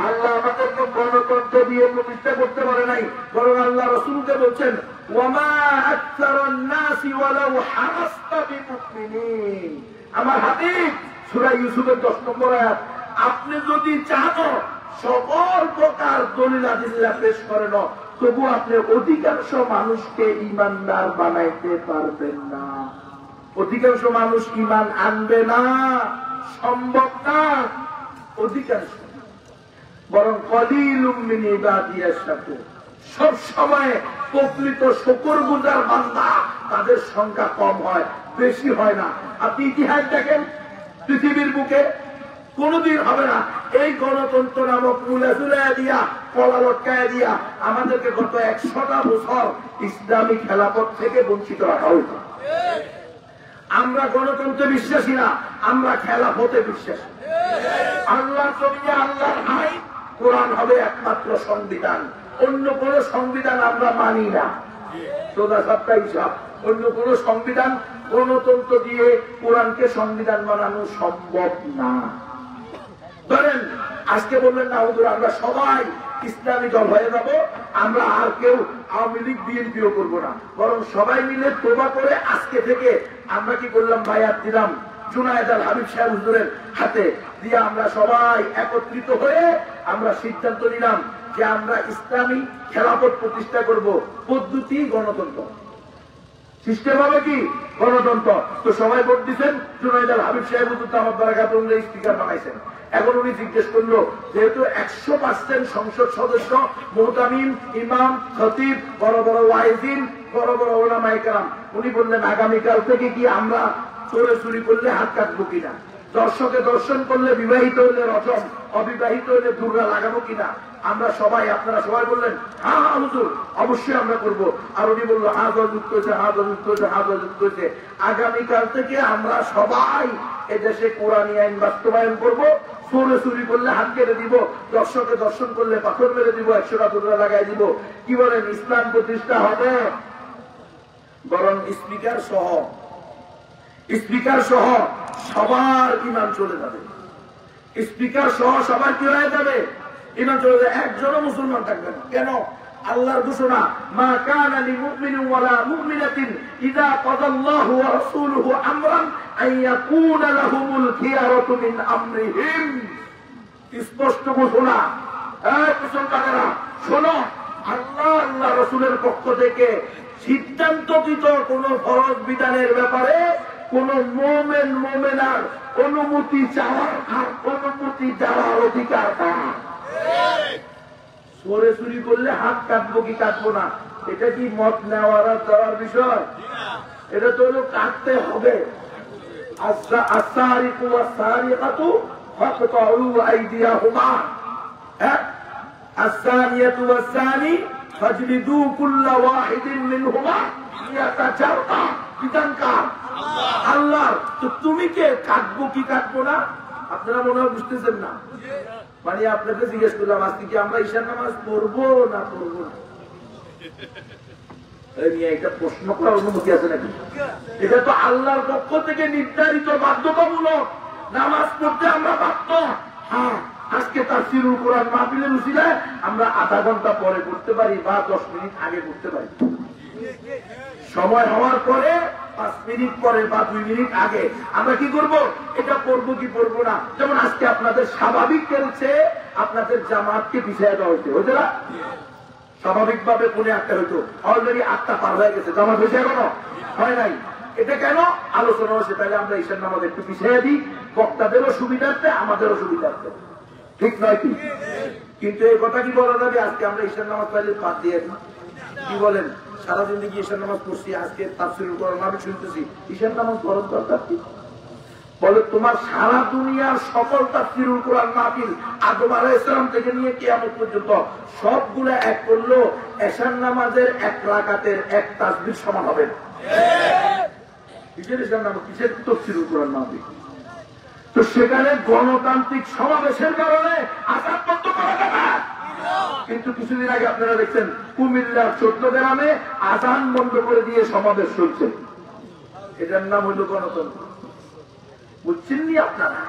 আল্লাহ আমাদেরকে গণতন্ত্র দিয়ে প্রতিষ্ঠা করতে পারে নাই, বরং আল্লাহ রাসূলকে বলছেন ওয়ামা আকসারুন নাসি ওয়ালাউ হারাসতা বিমুমিনিন। আমার হাবিব সূরা ইউসুফের 10 নম্বর আয়াত, আপনি যদি চান সকল প্রকার দলিল আদিল্লাহ পেশ করেন, তবু আপনি অধিকাংশ মানুষকে ঈমানদার বানাইতে পারবেন না। অধিকাংশ মানুষ ঈমান আনবে না, সম্ভব না। অধিকাংশ, বরং কলিলুম মিন ইবাদিয়াশ শাকুর, সব সময় প্রকৃত শুকরগুজার বান্দা তাদের সংখ্যা কম হয়, বেশি হয় না। আপনি ইতিহাস দেখেন, পৃথিবীর বুকে কোনদিন হবে না এই গণতন্ত্র নামক মূলা ঝুলাইয়া দিয়া, কলা লটকাইয়া দিয়া আমাদেরকে গত 100টা বছর ইসলামী খেলাফত থেকে বঞ্চিত রাখা হয়েছে। আমরা গণতন্ত্রে বিশ্বাসী না, আমরা খেলাফতে বিশ্বাসী। আল্লাহ জমিনে আল্লাহর আইন, কোরআন হবে একমাত্র সংবিধান। অন্য কোন সংবিধান আমরা মানি না। সোজা সাপটা হিসাব, অন্য কোন সংবিধান, গণতন্ত্র দিয়ে কোরআনকে সংবিধান বানানো সম্ভব না। ধরেন আজকে বললেন না হুজুর আমরা সবাই ইসলামী দল হয়ে যাব, আমরা আর কেউ আওয়ামী লীগ বিএনপিও করবো না, বরং সবাই মিলে তোবা করে আজকে থেকে আমরা কি করলাম, বায়াত দিলাম জুনায়েদ আল হাবিব সাহেব হুজুরের হাতে দিয়ে, আমরা সবাই একত্রিত হয়ে আমরা সিদ্ধান্ত নিলাম যে আমরা ইসলামী খেলাফত প্রতিষ্ঠা করব। পদ্ধতি গণতন্ত্র, সিস্টেম হবে কি গণতন্ত্র। তো সবাই ভোট দিচ্ছেন, জুনায়েদ আল হাবিব সাহেব হুজুর তামাদ বারাকাত স্পিকার বানাইছেন। এখন উনি জিজ্ঞেস করলো, যেহেতু 100% সংসদ সদস্য, মুহতামিম, ইমাম, খতিব, বড় বড় ওয়াইজিন, বড় বড় উলামায়ে কেরাম, উনি বললেন আগামীকাল থেকে কি আমরা চোরে চুরি করলে হাত কাটবো কিনা, দর্শকে দর্শন করলে বিবাহিত হলে রজম, অবিবাহিত হলে দুর্গা লাগাবো কিনা। আমরা সবাই, আপনারা সবাই বললেন হ্যাঁ হ্যাঁ হুজুর অবশ্যই আমরা করবো। আর উনি বললো হ্যাঁ যুক্ত হয়েছে, হ্যাঁ যুক্ত হয়েছে, হ্যাঁ যুক্ত হয়েছে। আগামীকাল থেকে আমরা সবাই এদেশে কোরআনী আইন বাস্তবায়ন করবো। চোরে চুরি করলে হাত কেটে দিব, দর্শকে দর্শন করলে পাথর মেরে দিব, 100টা দুর্গা লাগাই দিব। কি বলেন, ইসলাম প্রতিষ্ঠা হবে? বরং স্পিকার সহ সবার ঈমান চলে যাবে। স্পিকার সহ সবার কি হয়ে যাবে? ঈমান চলে যাবে, একজনও মুসলমান থাকবে না। কেন? আল্লাহর ঘোষণা, মা কানা লিমুমিনিন ওয়ালা মুমিনাতিন ইযা কাদাল্লাহু ওয়া রাসূলুহু আমরান আইয়াকুনা লাহুমুল খিয়ারাতু মিন আমরিহিম। স্পষ্ট ঘোষণা। এই মুসলমানেরা শোনো, আল্লাহ রাসূলের পক্ষ থেকে সিদ্ধান্তকৃত কোন ফরজ বিধানের ব্যাপারে কোন মুমিন মুমিনার অনুমতি চাওয়ার আর অনুমতি দেওয়ার অধিকার নেই। চোরে চুরি করলে হাত কাটবো কি কাটবো না, এটা কি মত নেওয়ার দেওয়ার বিষয়? এটা তো হলো কাটতে হবে। আস-সারিকু ওয়াস-সারিকাতু ফাকতাউ আইদিয়াহুমা, আস-সানিয়াতু ওয়াস-সানি ফাজলিদু কুল্লা ওয়াহিদিন মিনহুমা মিয়াতা জারদা। বিধানকার আল্লাহ। তো তুমি কে কাটবো কি কাটবো না আপনারা মনে হয় বুঝতেছেন না। মানে আপনাকে জিজ্ঞেস করলাম আজকে কি আমরা ঈশার নামাজ পড়বো না পড়বো না, একটা প্রশ্ন করার অনুমতি আছে নাকি? এটা তো আল্লাহর পক্ষ থেকে নির্ধারিত বাধ্যতামূলক, নামাজ পড়তে আমরা বাধ্য। হ্যাঁ, আজকে তাফসীরুল কোরআন মাহফিলের উসিলায় আমরা আধা ঘন্টা পরে পড়তে পারি বা 10 মিনিট আগে পড়তে পারি। সময় হওয়ার পরে 5 মিনিট পরে বা 2 মিনিট আগে আমরা কি করব? এটা পড়বো কি পড়বো না। যেমন আজকে আপনাদের স্বাভাবিক চলছে, আপনাদের জামাতকে পিছিয়ে দেওয়া হয়েছে, হয়েছে না? স্বাভাবিকভাবে 8:30 হইতো, অলরেডি 8টা পার হয়ে গেছে, জামাত হয়েছে এখনো হয় নাই। এটা কেন? আলোচনা হচ্ছে, তাহলে আমরা ঈশার নামাজ একটু পিছিয়ে দিই, বক্তাদেরও সুবিধার্থে আমাদেরও সুবিধার্থে, ঠিক নয় কি? কিন্তু এই কথা কি বলা যাবে আজকে আমরা ঈশার নামাজ পাইলে বাদ দিয়ে দিই? কি বলেন? সারাদিন দিকে ঈশার নামাজ পড়ছি, আজকে তাফসীরুল কোরআন আমি শুনতেছি, ঈশার নামাজ পড়ার দরকার কি? বলে তোমার সারা দুনিয়ার সকল তাফসীরুল কোরআন মাহফিল আদম আলাইহিস সালাম থেকে নিয়ে কিয়ামত পর্যন্ত সবগুলা এক করলো এশার নামাজের 1 রাকাতের 1 তাসবিহ সমান হবে না। কিসের ঈশার নামাজ, কিসের তাফসীরুল কোরআন মাহফিল? তো সেখানে গণতান্ত্রিক সমাবেশের কারণে আজান বন্ধ করা যাবে। কিন্তু কিছুদিন আগে আপনারা দেখছেন কুমিল্লার 14 গ্রামে আজান বন্ধ করে দিয়ে সমাবেশ চলছে। এটার নাম হইল গণতন্ত্র। বুঝছেননি আপনারা?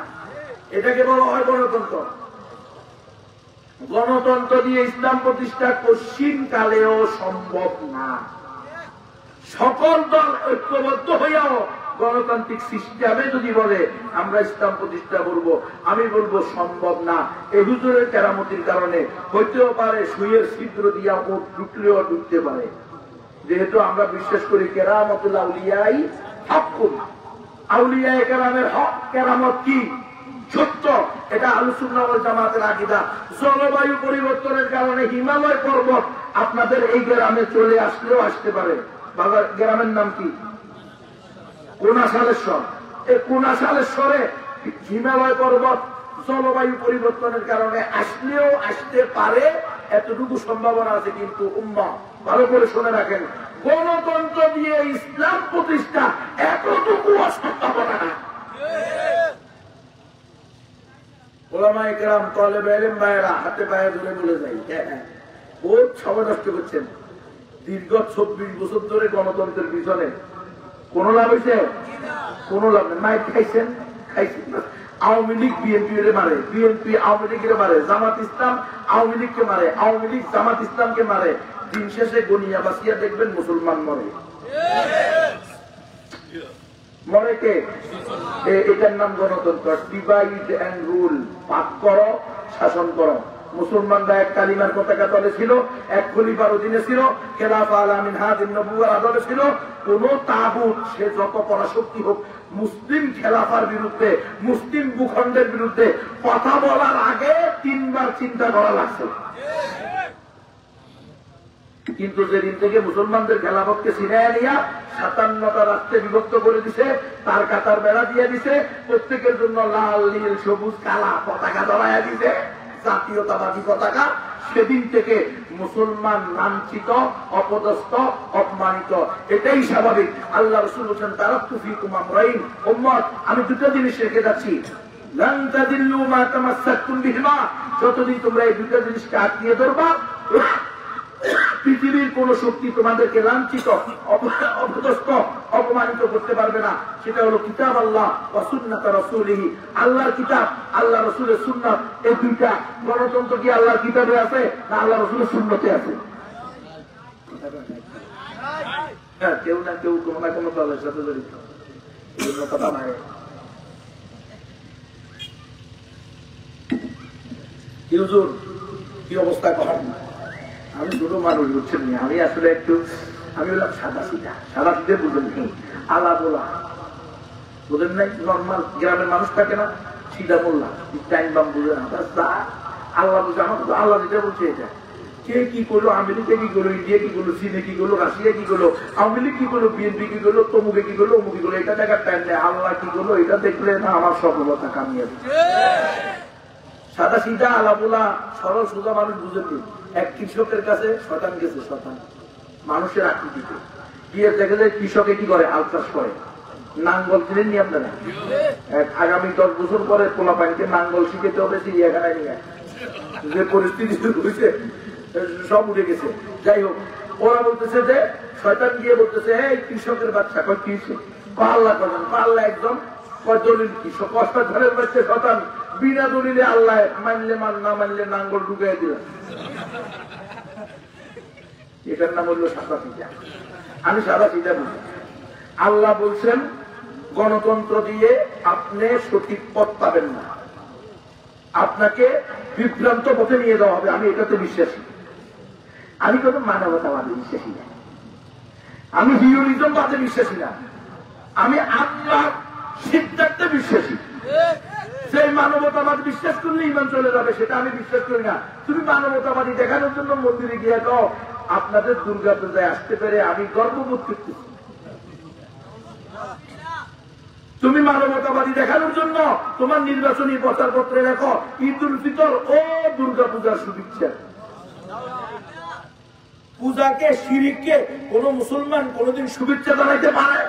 এটাকে বলা হয় গণতন্ত্র। গণতন্ত্র দিয়ে ইসলাম প্রতিষ্ঠা কঠিন কালেও সম্ভব না। সকল দল ঐক্যবদ্ধ হইয়াও গণতান্ত্রিক সিস্টেমে যদি বলে আমরা ইসলাম প্রতিষ্ঠা করব, আমি বলবো সম্ভব না। এই হুজুরের কেরামতির কারণে হইতেও পারে সুইয়ের ছিদ্র দিয়া ভোট ঢুকলেও ঢুকতে পারে। যেহেতু আমরা বিশ্বাস করি কেরামতুল আউলিয়াই হকুন, আউলিয়ায়ে কেরামের হক। কেরামত কি? সত্য। এটা আহলে সুন্নাহ ওয়াল জামাতের আকীদা। জলবায়ু পরিবর্তনের কারণে হিমালয় পর্বত আপনাদের এই গ্রামে চলে আসলেও আসতে পারে। বাবার গ্রামের নাম কি? কোনাশালেশ্বর। এই কোনাশালেশ্বরে হিমালয় পর্বত জলবায়ু পরিবর্তনের কারণে আসলেও আসতে পারে, এতটুকু সম্ভাবনা আছে। কিন্তু উম্মাহ ভালো করে শুনে রাখেন, গণতন্ত্র দিয়ে ইসলাম প্রতিষ্ঠা এতটুকু অসম্ভাবনা না। ওলামায়ে কেরাম, তালেবে ইলম ভাইয়েরা হাতে পায়ে ধরে বলে যাই, বহুত সময় নষ্ট করছেন। দীর্ঘ 24 বছর ধরে গণতন্ত্রের পিছনে কোন লাভ হয়েছে? কোন লাভ নেই। মাইক খাইছেন, খাইছেন না। আওয়ামী লীগ বিএনপি মারে, বিএনপি আওয়ামী লীগের মারে, জামাত ইসলাম আওয়ামী লীগকে মারে, আওয়ামী লীগ জামাত ইসলামকে মারে। দিন শেষে গনিয়া বাসিয়া দেখবেন মুসলমান মরে। মরে কে? এটার নাম গণতন্ত্র। Divide and rule. ভাগ করো, শাসন করো। মুসলমানরা এক কালিমার পতাকা তলে ছিল, এক খলিফার অধীনে ছিল, খেলাফা আলা মিনহাজিন নবুওয়ার আদলে ছিল। কোন তাগুত সে যত পরাশক্তি হোক, মুসলিম খেলাফার বিরুদ্ধে, মুসলিম ভূখণ্ডের বিরুদ্ধে কথা বলার আগে 3 বার চিন্তা করা লাগছে। কিন্তু যেদিন থেকে মুসলমানদের খেলাফতকে ছিনাইয়া নিয়া 57টা রাষ্ট্রে বিভক্ত করে দিছে, তার কাতার বেড়া দিয়ে দিছে, প্রত্যেকের জন্য লাল নীল সবুজ কালা পতাকা ধরাইয়া দিছে, জাতীয়তাবাদী পতাকা। সেদিন থেকে মুসলমান লাঞ্ছিত, অপদস্থ, অপমানিত। এটাই স্বাভাবিক। আল্লাহ রাসূল বলেন, তারাকতু ফীকুম আমরাইন, উম্মত আমি দুটো জিনিস রেখে যাচ্ছি, লান তাদিল্লু মা তামাসসাকতুম বিহিমা। যতদিন তোমরা এই দুটো জিনিসকে আঁকড়িয়ে ধরবা, পৃথিবীর কোন শক্তি তোমাদেরকে লাঞ্ছিত, অপদস্থ, অপমানিত করতে পারবে না। সেটা হলো কিতাব আল্লাহ ওয়া সুন্নাত রাসূলিহি। আল্লাহর কিতাব, আল্লাহ রাসূলের সুন্নাত। এই দুইটা। গণতন্ত্র কি আল্লাহর কিতাবে আছে না আল্লাহ রাসূলের সুন্নতে আছে? হ্যাঁ, কেউ না কেউ কোনো না কোনো দলের সাথে জড়িত। এই কথা নাই। কি হুজুর, কি অবস্থা করেন? আমি ছোট মানুষ, বুঝছেন না। আমি আসলে একটু, আমি বললাম সাদা সিধা। সাদা সিধে বুঝেন নি, আলা বলা বুঝেন নাই। নর্মাল গ্রামের মানুষ থাকে না, সিধা বললাম, টাইম বাম বুঝে না। আল্লাহ বুঝে, আমার তো আল্লাহ যেটা বলছে এটা। কে কি করলো, আমেরিকা কি করলো, ইন্ডিয়া কি করলো, চীনে কি করলো, রাশিয়া কি করলো, আওয়ামী লীগ কি করলো, বিএনপি কি করলো, তমুকে কি করলো, অমুকে করলো, এটা দেখার টাইম নেই। আল্লাহ কি করলো এটা দেখলে না আমার সফলতা কামিয়াবি। সাদা সিধা আলাবোলা সরল সোজা মানুষ বুঝেনি। এক কৃষকের কাছে শতান গেছে, শতান মানুষের আকৃতিতে গিয়ে দেখে যায় কৃষকে কি করে, আল চাষ করে। নাঙ্গল কিনেন নি আপনারা? আগামী 10 বছর পরে পোলা পানিকে নাঙ্গল শিখেতে হবে, চিড়িয়াখানায় নিয়ে। যে পরিস্থিতি হয়েছে সব উঠে গেছে। যাই হোক, ওরা বলতেছে যে শয়তান গিয়ে বলতেছে, এই কৃষকের বাচ্চা কয় কি পাল্লা করেন, পাল্লা একদম দলিল কৃষক, কষ্ট ঘরের বাচ্চা শতান বিনা দলিলে আল্লাহ মানলে মান, না মানলে নাঙ্গল ঢুকাই দিলাম। এটার নাম হইল সাদা সিধা। আমি সাদা সিধা বুঝি। আল্লাহ বলছেন গণতন্ত্র দিয়ে আপনি সঠিক পথ পাবেন না, আপনাকে বিভ্রান্ত পথে নিয়ে যাওয়া হবে। আমি এটাতে বিশ্বাসী। আমি কোন মানবতাবাদে বিশ্বাসী না, আমি হিউম্যানিজম বাদে বিশ্বাসী না, আমি আল্লাহর সিদ্ধান্তে বিশ্বাসী। সেই মানবতাবাদ বিশ্বাস করলে ইমান চলে যাবে, সেটা আমি বিশ্বাস করি না। তুমি মানবতাবাদী দেখানোর জন্য মন্দিরে গিয়ে দাও, আপনাদের দুর্গা পূজায় আসতে পেরে আমি গর্ববোধ করতেছি। তুমি মানবতাবাদী দেখানোর জন্য তোমার নির্বাচনী প্রচারপত্রে লেখো ঈদ উল ফিতর ও দুর্গা পূজার শুভেচ্ছা। পূজাকে শিরিককে কোন মুসলমান কোনদিন শুভেচ্ছা জানাইতে পারে?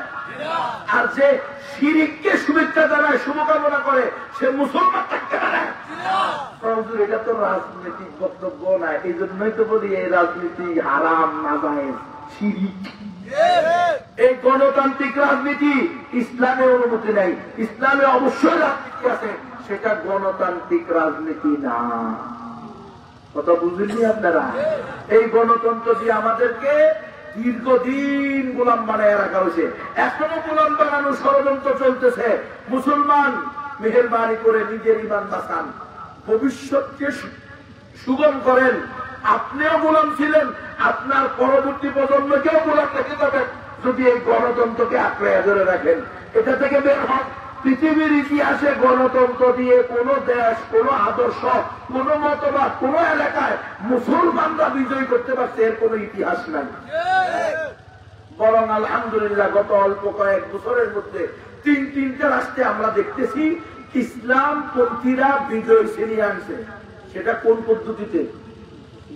আর যে শিরিককে শুভেচ্ছা জানায়, শুভকামনা করে, সে মুসলমান থাকতে পারে? এটা তো রাজনৈতিক বক্তব্য না, এই জন্যই তো বলি এই রাজনীতি হারাম, নাজায়েজ, শিরিক। এই গণতান্ত্রিক রাজনীতি ইসলামে অনুমতি নেই। ইসলামে অবশ্যই রাজনীতি আছে, সেটা গণতান্ত্রিক রাজনীতি না। কথা বুঝলেন আপনারা? এই গণতন্ত্র দিয়ে আমাদেরকে দীর্ঘদিন গোলাম বানায় রাখা হয়েছে, এখনো গোলাম বানানোর ষড়যন্ত্র চলতেছে। মুসলমান মেহেরবানি করে নিজের ঈমান বাঁচান, ভবিষ্যৎকে সুগম করেন। আপনিও গোলাম ছিলেন, আপনার পরবর্তী প্রজন্মকেও গোলাম রেখে যাবেন যদি এই গণতন্ত্রকে আঁকড়ে ধরে রাখেন। এটা থেকে বের হন। পৃথিবীর ইতিহাসে গণতন্ত্র দিয়ে কোন দেশ, কোন আদর্শ, কোন মতবাদ, কোন এলাকায় মুসলমানরা বিজয় করতে পারছে এর কোন ইতিহাস নাই। বরং আলহামদুলিল্লাহ গত অল্প কয়েক বছরের মধ্যে তিনটা রাষ্ট্রে আমরা দেখতেছি ইসলাম পন্থীরা বিজয় ছিনিয়ে আনছে। সেটা কোন পদ্ধতিতে?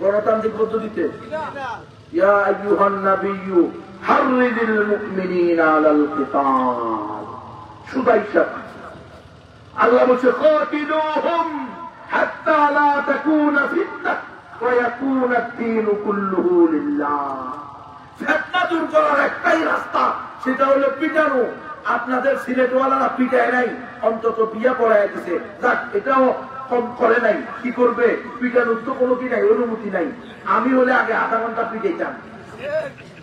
গণতান্ত্রিক পদ্ধতিতে। ইয়া আইয়ুহান নাবিয়্যু হাররিদিল মুমিনিনা আলাল কিতাল। সুবাইশা আল্লাহ বলছে কাতিলুহুম হাত্তা লা তাকুনা ফিতনাহ ওয়া ইয়াকুনা আদ-দীনু কুল্লুহু লিল্লাহ। ফিতনা দূর করার একটাই রাস্তা, সেটা হলো পিটানো। আপনাদের সিলেটওয়ালারা পিটায় নাই, অন্তত বিয়া পড়ায় দিছে। যাক, এটাও কম করে নাই। কি করবে? পিটানোর তো কোনো কি নাই, অনুমতি নাই। আমি হলে আগে আধা ঘন্টা পিটাইতাম,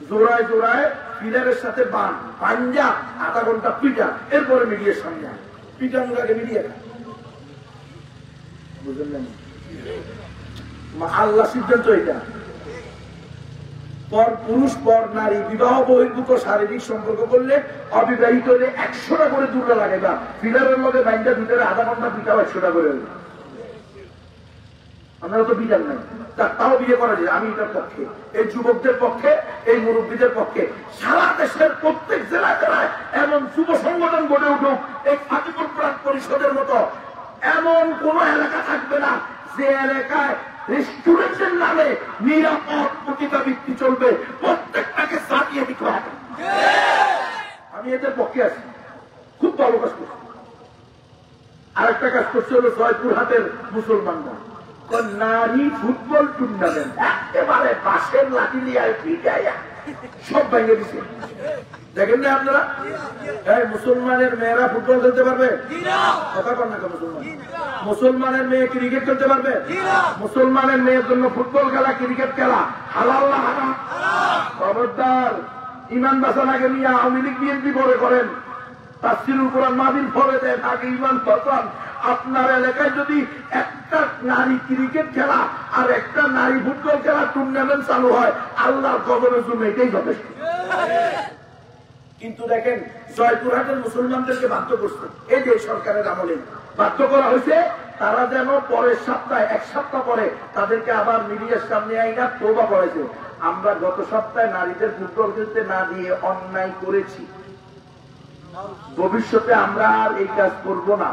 জোড়ায় জোড়ায় পিলারের সাথে বান পাঞ্জা, আধা ঘন্টা পিটা, এরপরে মিডিয়ার সামনে পিটানোর আগে মিডিয়া। বুঝলেন? আল্লাহ সিদ্ধান্ত এটা। পর পুরুষ পর নারী বিবাহ বহির্ভূত শারীরিক সম্পর্ক করলে অবিবাহিত হলে 100টা করে দুর্গা লাগে। বা পিলারের মধ্যে বাইনটা ভিতরে আধা ঘন্টা পিটাও 100টা করে হলো। আপনারা তো বিচার নাই, তাও বিয়ে করা যায়। আমি এটার পক্ষে, এই যুবকদের পক্ষে, এই মুরব্বীদের পক্ষে। সারা দেশের প্রত্যেক জেলায় জেলায় এমন যুব সংগঠন গড়ে উঠুক। এই ফাতিপুর প্রাণ পরিষদের মতো এমন কোন এলাকা থাকবে না যে এলাকায় রেস্টুরেন্টের নামে নিরাপদ পতিতাবৃত্তি চলবে। প্রত্যেকটাকে সাজিয়ে দিতে হবে। আমি এদের পক্ষে আছি, খুব ভালো কাজ করছি। আরেকটা কাজ করছে হলো জয়পুরহাটের মুসলমানরা নারী ফুটবল টুর্নামেন্ট একেবারে বাসের লাঠি নিয়ে পিটাইয়া সব ভেঙে দিচ্ছে। দেখেন না আপনারা? মুসলমানের মেয়েরা ফুটবল খেলতে পারবে? কথা কর না। মুসলমানের মেয়ে ক্রিকেট খেলতে পারবে? মুসলমানের মেয়ের জন্য ফুটবল খেলা, ক্রিকেট খেলা হালাল না হারাম? খবরদার, ইমান বাঁচান আগে নিয়ে আওয়ামী লীগ বিএনপি পরে করেন, তাফসীরুল কোরআন মাহফিল পরে দেন, আগে ইমান বাঁচান। আপনার এলাকায় যদি একটা নারী ক্রিকেট খেলা আর একটা নারী ফুটবল খেলা টুর্নামেন্ট চালু হয়, আল্লাহর কদরের জন্য এটাই যথেষ্ট। কিন্তু দেখেন, জয়পুরহাটের মুসলমানদেরকে বাধ্য করছে, এই যে সরকারের আমলে বাধ্য করা হয়েছে, তারা যেন পরের সপ্তাহে, এক সপ্তাহ পরে তাদেরকে আবার মিডিয়ার সামনে আইনা তওবা করেছে। আমরা গত সপ্তাহে নারীদের ফুটবল খেলতে না দিয়ে অন্যায় করেছি। ভবিষ্যতে আমরা আর এই কাজ করব না।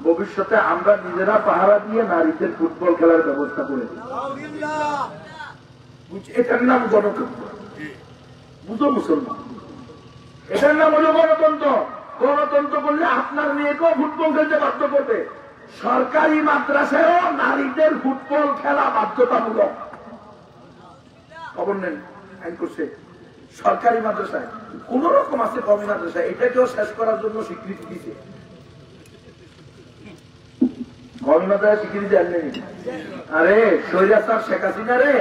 ভবিষ্যতে আমরা নিজেরা পাহারা দিয়ে নারীদের ফুটবল খেলার ব্যবস্থা করে দিই। এটার নাম গণতন্ত্র। বুঝো মুসলমান, এটার নাম হলো গণতন্ত্র। গণতন্ত্র করলে আপনার মেয়েকেও ফুটবল খেলতে বাধ্য করবে। সরকারি মাদ্রাসায়ও নারীদের ফুটবল খেলা বাধ্যতামূলক। খবর নেন, আইন করছে সরকারি মাদ্রাসায়। কোন রকম আছে কমি মাদ্রাসায়, এটাকেও শেষ করার জন্য স্বীকৃতি দিচ্ছে। কমি মাদ্রাসায় স্বীকৃতি দেননি। আরে স্বৈরাচার শেখ হাসিনা রে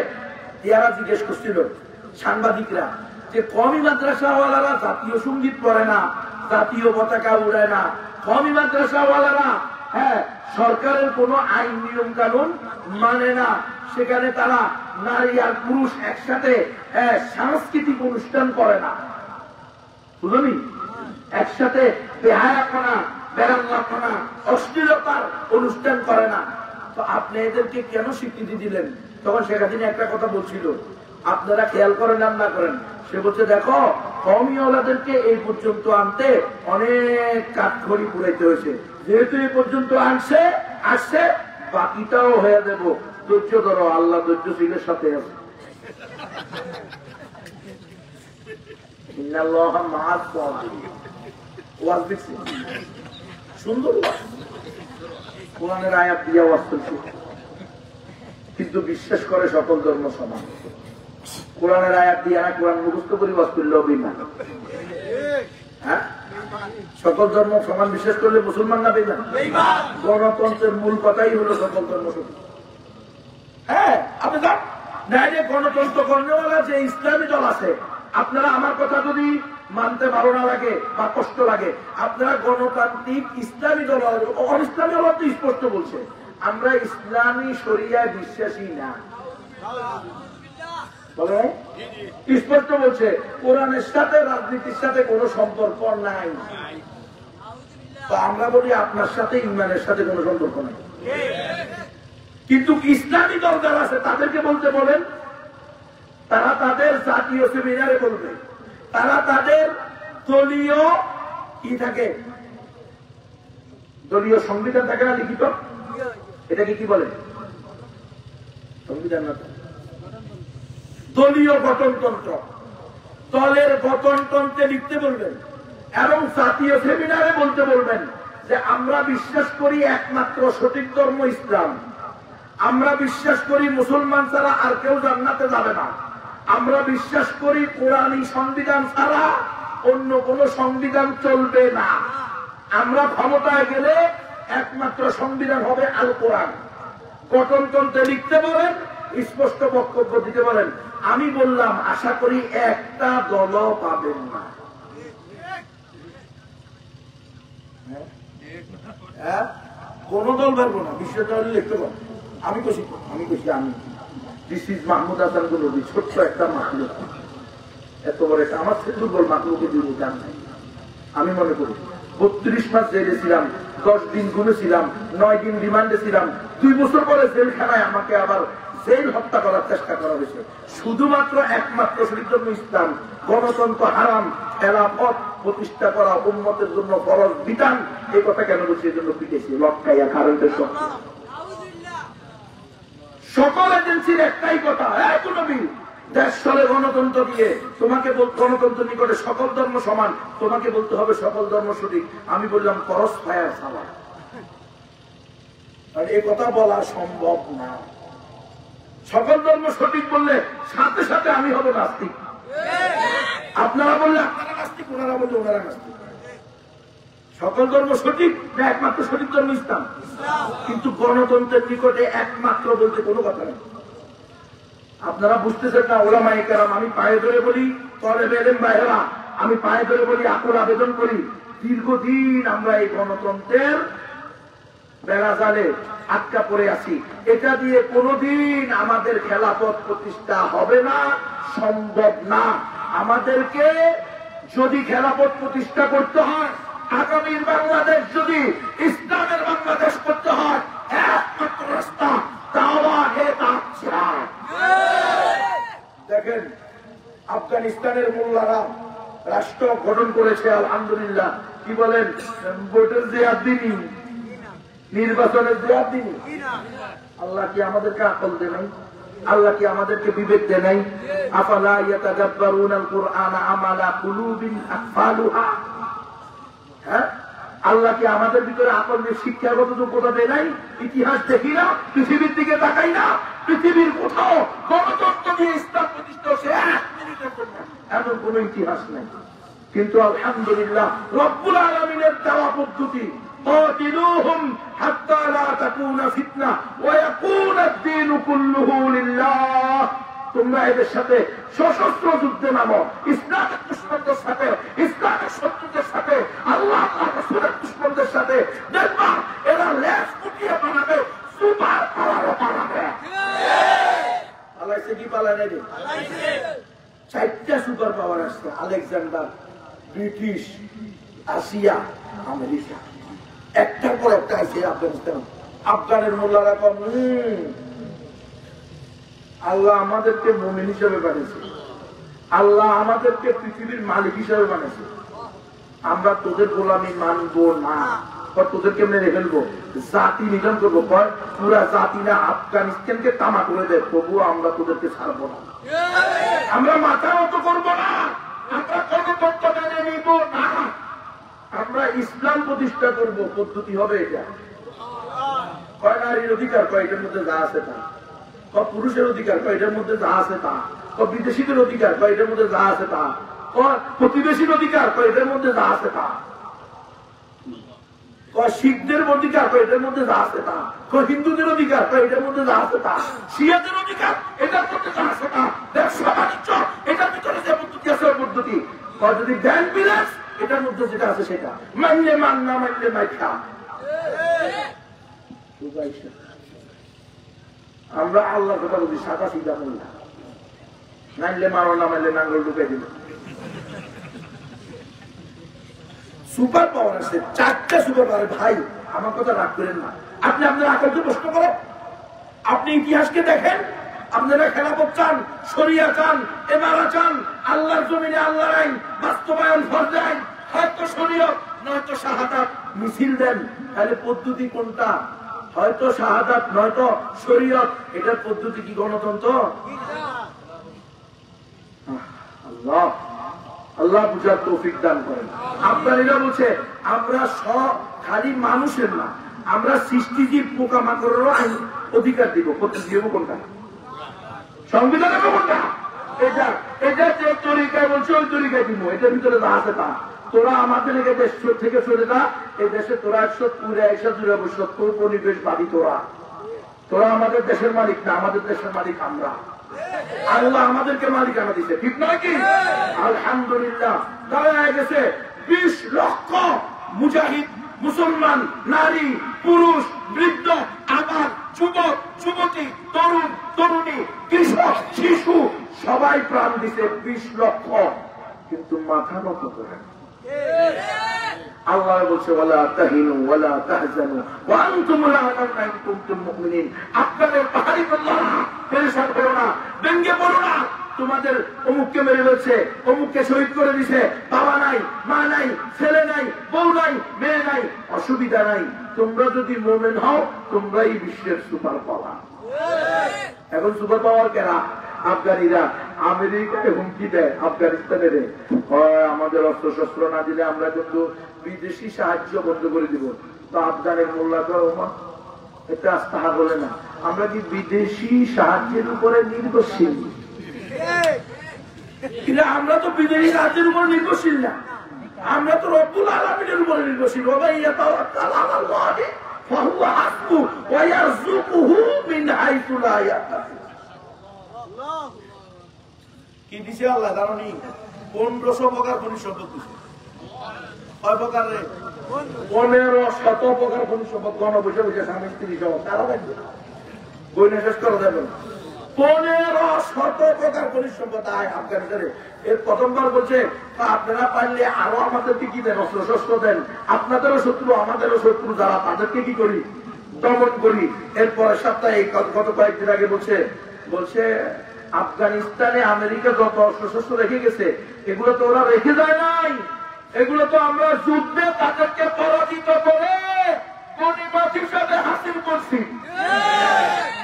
ইয়ারা জিজ্ঞেস করছিল সাংবাদিকরা যে কমি মাদ্রাসাওয়ালারা জাতীয় সঙ্গীত পড়ে না, জাতীয় পতাকা উড়ায় না, কমি মাদ্রাসাওয়ালারা সরকারের কোন আইন নিয়ম কানুন মানে না, সেখানে তারা নারী আর পুরুষ একসাথে সাংস্কৃতিক অনুষ্ঠান করে না, বুঝলি, একসাথে বেহায়াপনা, বেরাঙ্গাপনা, অশ্লীলতার অনুষ্ঠান করে না। তো আপনি এদেরকে কেন স্বীকৃতি দিলেন? তখন শেখ হাসিনা একটা কথা বলছিল, আপনারা খেয়াল করেন আর না করেন, সে বলছে দেখো কওমিওয়ালাদেরকে এই পর্যন্ত আনতে অনেক কাঠখড়ি পুড়াইতে হয়েছে, যেহেতু এই পর্যন্ত আসছে বাকিটাও হয়ে দেব, ধৈর্য ধরো, আল্লাহ ধৈর্যশীলের সাথে আছে। ইন্নাল্লাহা মা'আস সাবিরিন। ওয়াজ দেখছি সুন্দর ওয়াজ, কোরআনের আয়াত দিয়ে ওয়াজ করছে, কিন্তু বিশ্বাস করে সকল ধর্ম সমান। কোরআনের আয়াত দিয়ে না, কোরআন মুখস্থ করে ওয়াজ করলেও বেঈমান। হ্যাঁ, সকল ধর্ম সমান বিশ্বাস করলে মুসলমান না বেঈমান? গণতন্ত্রের মূল কথাই হলো সকল ধর্ম সমান। হ্যাঁ, আপনি জান না যে গণতন্ত্র কর্মওয়ালা যে ইসলামী দল আছে, আপনারা আমার কথা যদি মানতে ভালো না লাগে বা কষ্ট লাগে, আপনারা গণতান্ত্রিক ইসলামী দল, অনিসলামী দল তো স্পষ্ট বলছে আমরা ইসলামী শরিয়ায় বিশ্বাসী না, বলে স্পষ্ট বলছে কোরআনের সাথে রাজনীতির সাথে কোনো সম্পর্ক নাই। তো আমরা বলি আপনার সাথে ইমানের সাথে কোনো সম্পর্ক নেই, কিন্তু ইসলামী দল যারা আছে তাদেরকে বলতে বলেন, তারা তাদের জাতীয় সেমিনারে বলবে, তারা তাদের দলীয় কি থাকে, দলীয় সংবিধান থাকে না লিখিত, এটাকে কি বলে? সংবিধান না, দলীয় গঠনতন্ত্র, দলের গঠনতন্ত্রে লিখতে বলবেন এবং জাতীয় সেমিনারে বলতে বলবেন যে আমরা বিশ্বাস করি একমাত্র সঠিক ধর্ম ইসলাম, আমরা বিশ্বাস করি মুসলমান ছাড়া আর কেউ জান্নাতে যাবে না, আমরা বিশ্বাস করি কোরআনী সংবিধান ছাড়া অন্য কোন সংবিধান চলবে না, আমরা ক্ষমতায় গেলে একমাত্র সংবিধান হবে আল কোরআন। গঠনতন্ত্রে লিখতে বলেন, স্পষ্ট বক্তব্য দিতে বলেন। আমি বললাম আশা করি একটা দলও পাবেন না। কোন দল পারবো না, বিষয়টা লিখতে পারবো। আমি খুশি দিস ইজ মাহমুদ হাসান গুলবি, ছোট্ট একটা মাহলুক, এত বড় একটা আমার থেকে দুর্বল মাহলুকে দিয়ে জান নাই। আমি মনে করি 32 মাস জেলে ছিলাম, 10 দিন গুনেছিলাম, 9 দিন রিমান্ডে ছিলাম, 2 বছর পরে জেলখানায় আমাকে আবার জেল হত্যা করার চেষ্টা করা হয়েছে। শুধুমাত্র একমাত্র সঠিক ধর্ম ইসলাম, গণতন্ত্র হারাম, খেলাফত প্রতিষ্ঠা করা উম্মতের জন্য ফরজ বিধান। এই কথা কেন বলছি? এই জন্য পিটেছি লটকাইয়া কারেন্টের সঙ্গে। সকল এজেন্সির একটাই কথা, দেশ চলে গণতন্ত্র দিয়ে, তোমাকে গণতন্ত্র নিকটে সকল ধর্ম সমান, তোমাকে বলতে হবে সকল ধর্ম সঠিক। আমি বললাম করস ফায়ার সালা, এই কথা বলা সম্ভব না। সকল ধর্ম সঠিক বললে সাথে সাথে আমি হব নাস্তিক, আপনারা বললে আপনারা নাস্তিক, ওনারা বললে ওনারা নাস্তিক। সকল ধর্ম সঠিক না একমাত্র সঠিক ধর্ম ইসলাম, কিন্তু গণতন্ত্রের নিকটে একমাত্র বলতে কোনো কথা নেই। আপনারা বুঝতেছেন না ওলামায়ে কেরাম, আমি পায়ে ধরে বলি তলেবে ইলম ভাইয়েরা, আমি পায়ে ধরে বলি আকুল আবেদন করি, দীর্ঘদিন আমরা এই গণতন্ত্রের বেড়াজালে আটকা পড়ে আছি। এটা দিয়ে কোনোদিন আমাদের খেলাফত প্রতিষ্ঠা হবে না, সম্ভব না। আমাদেরকে যদি খেলাফত প্রতিষ্ঠা করতে হয়, আগামীর বাংলাদেশ যদি ইসলামের বাংলাদেশ করতে হয়, একমাত্র রাস্তা দেখেন আফগানিস্তানের মোল্লারা রাষ্ট্র গঠন করেছে, আলহামদুলিল্লাহ। কি বলেন? ভোটের জিয়াদ দিনই, নির্বাচনের জিয়াদ দিনই। আল্লাহ কি আমাদেরকে আকল দেয় নাই? আল্লাহ কি আমাদেরকে বিবেক দেয় নাই? আফালা ইয়াতাদাব্বারুনাল কুরআনা আমালা কুলুবিন আকফালুহা। হ্যাঁ, আল্লাহ কি আমাদের ভিতরে আকলের শিক্ষাগত যোগ্যতা দেয় নাই? ইতিহাস দেখি না, পৃথিবীর দিকে তাকাই না, পৃথিবীর কোথাও গণতন্ত্র দিয়ে ইসলাম প্রতিষ্ঠা হচ্ছে 1 মিনিটের জন্য এমন কোন ইতিহাস নেই। কিন্তু আলহামদুলিল্লাহ রব্বুল আলামিনের দেওয়া পদ্ধতি, قاتلوهم حتى لا تكون فتنة ويكون الدين كله لله। তোমরা এদের সাথে সশস্ত্র যুদ্ধে নামো, ইসলামের দুশমনদের সাথে, ইসলামের শত্রুদের সাথে, আল্লাহ রাসূলের দুশমনদের সাথে। দেখবা এরা লেজ কুটিয়ে বানাবে, সুপার পাওয়ারও বানাবে। পালাইছে কি পালায় নাই? 4টা সুপার পাওয়ার আসছে, আলেকজান্ডার, ব্রিটিশ, রাশিয়া, আমেরিকা। একটার পর একটা আছে আফগানিস্তান। আফগানের মোল্লারা কম, আল্লাহ আমাদেরকে মুমিন হিসেবে বানিয়েছে, আল্লাহ আমাদেরকে পৃথিবীর মালিক হিসেবে বানিয়েছে, আমরা তোদের গোলামি মানব না। তোদেরকে মেরে ফেলবো, জাতি নিধন করবো, পুরা জাতি না আফগানিস্তানকে তামা করে দেয়, তবুও আমরা তোদেরকে ছাড়বো না, আমরা মাথা মতো করবো না, আমরা গণতন্ত্র মেনে নিব না, আমরা ইসলাম প্রতিষ্ঠা করবো। পদ্ধতি হবে এটা। কয় নারীর অধিকার, কয় এটার মধ্যে যা আছে তা, পুরুষের অধিকার, কয় এটার মধ্যে যা আছে তা, বিদেশিদের অধিকার, কয় এটার মধ্যে যা আছে তা, প্রতিবেশীর অধিকার, কয় এটার মধ্যে যা আছে তা, শিখদের অধিকার, কয় এটার মধ্যে যা আছে তা, হিন্দুদের অধিকার, কয় এটার মধ্যে যা আছে তা, শিয়াদের অধিকার, এটার মধ্যে যা আছে তা, ব্যবসা বাণিজ্য এটার ভিতরে যে পদ্ধতি আছে ওই পদ্ধতি, যদি ধ্যান বিলাস এটার মধ্যে যেটা আছে সেটা, মানলে মান না মানলে মাইখা। আমরা আল্লাহর কথা বলি, সাদা সিধা বললা, নাইলে মারো না মানলে নাঙ্গল ঢুকাই দিল। সুপার পাওয়ার আছে, 4টা সুপার পাওয়ার। ভাই আমার কথা রাগ করেন না, আপনি আপনার আকারকে প্রশ্ন করেন, আপনি ইতিহাসকে দেখেন, আপনারা খেলাফত চান, শরিয়া চান, এমারা চান, আল্লাহর জমিনে আল্লাহর আইন বাস্তবায়ন ফরজ আইন, হয়তো শরীয়ত নয়তো শাহাদাত মিছিল দেন, তাহলে পদ্ধতি কোনটা? হয়তো শাহাদাত নয়তো শরীয়ত, এটার পদ্ধতি কি গণতন্ত্র? আল্লাহ আল্লাহ বুঝার তৌফিক দান করেন। আপনারা বলছে আমরা সব খালি মানুষের না, আমরা সৃষ্টিজীব পোকামাকড়েরও অধিকার দিব। পদ্ধতি দেবো কোনটা? সংবিধান দেবো কোনটা? এটা এটা যে তরিকায় বলছে ওই তরিকায় দিব, এটার ভিতরে যা আছে তা। তোরা আমাদের দেশ থেকে সরে যা, এই দেশে তোরা 170 পরিবেশবাদী, তোরা আমাদের দেশের মালিক না, আমাদের দেশের মালিক আমরা। আল্লাহ আমাদেরকে মালিকানা দিচ্ছে, ঠিক নয় কি? আলহামদুলিল্লাহ দাঁড়ায় গেছে 20 লক্ষ মুজাহিদ মুসলমান, নারী পুরুষ বৃদ্ধ, আবার যুবক যুবতী, তরুণ তরুণী, কৃষক শিশু, সবাই প্রাণ দিছে 20 লক্ষ, কিন্তু মাথা নত করে। আল্লাহ বলছে ওয়ালা তাহিনু ওয়ালা তাহজানু ওয়া আনতুমুল আ'লাউনা ইন কুনতুম মুমিনিন। আপনাদের পাহাড়ি আল্লাহ পেরেশান করো না, ব্যঙ্গে বলো না, তোমাদের অমুককে মেরে ফেলছে, অমুককে শহীদ করে দিছে, বাবা নাই, মা নাই, ছেলে নাই, বউ নাই, মেয়ে নাই, অসুবিধা নাই, তোমরা যদি মুমিন হও তোমরাই বিশ্বের সুপার পাওয়ার। এখন সুপার পাওয়ার কেনা? আফগানিরা আমেরিকায় হুমকি দেয় আফগানিস্তানের, আমাদের অস্ত্র শস্ত্র না দিলে আমরা কিন্তু বিদেশি সাহায্য বন্ধ করে দিব। তো আফগানের মোল্লা এটা তাহা বলে না, আমরা কি বিদেশি সাহায্যের উপরে নির্ভরশীল? আমরা তো বিদেশি সাহায্যের উপর নির্ভরশীল না, আমরা তো রব্বুল আলামিনের উপরে নির্ভরশীল। কি দিছে আল্লাহ জানি? 1500 প্রকার খনিজ সম্পদ দিছে। কয় প্রকার রে? 1500 প্রকার খনিজ সম্পদ। গণ বসে বসে স্বামী স্ত্রী সহ তারা দেখবে, বইনে শেষ করা যাবে না। 1500 প্রকার খনিজ সম্পদ আফগানিস্তানে। এর প্রথমবার বলছে আপনারা পারলে আরো আমাদেরকে কি দেন, অস্ত্র শস্ত্র দেন, আপনাদেরও শত্রু আমাদেরও শত্রু যারা, তাদেরকে কি করি, দমন করি। এরপরের সপ্তাহে গত কয়েকদিন আগে বলছে আফগানিস্তানে আমেরিকা যত অস্ত্র শস্ত্র রেখে গেছে এগুলো তো ওরা রেখে যায় নাই, এগুলো তো আমরা যুদ্ধে তাদেরকে পরাজিত করে গনিমত হিসাবে হাসিল করছি।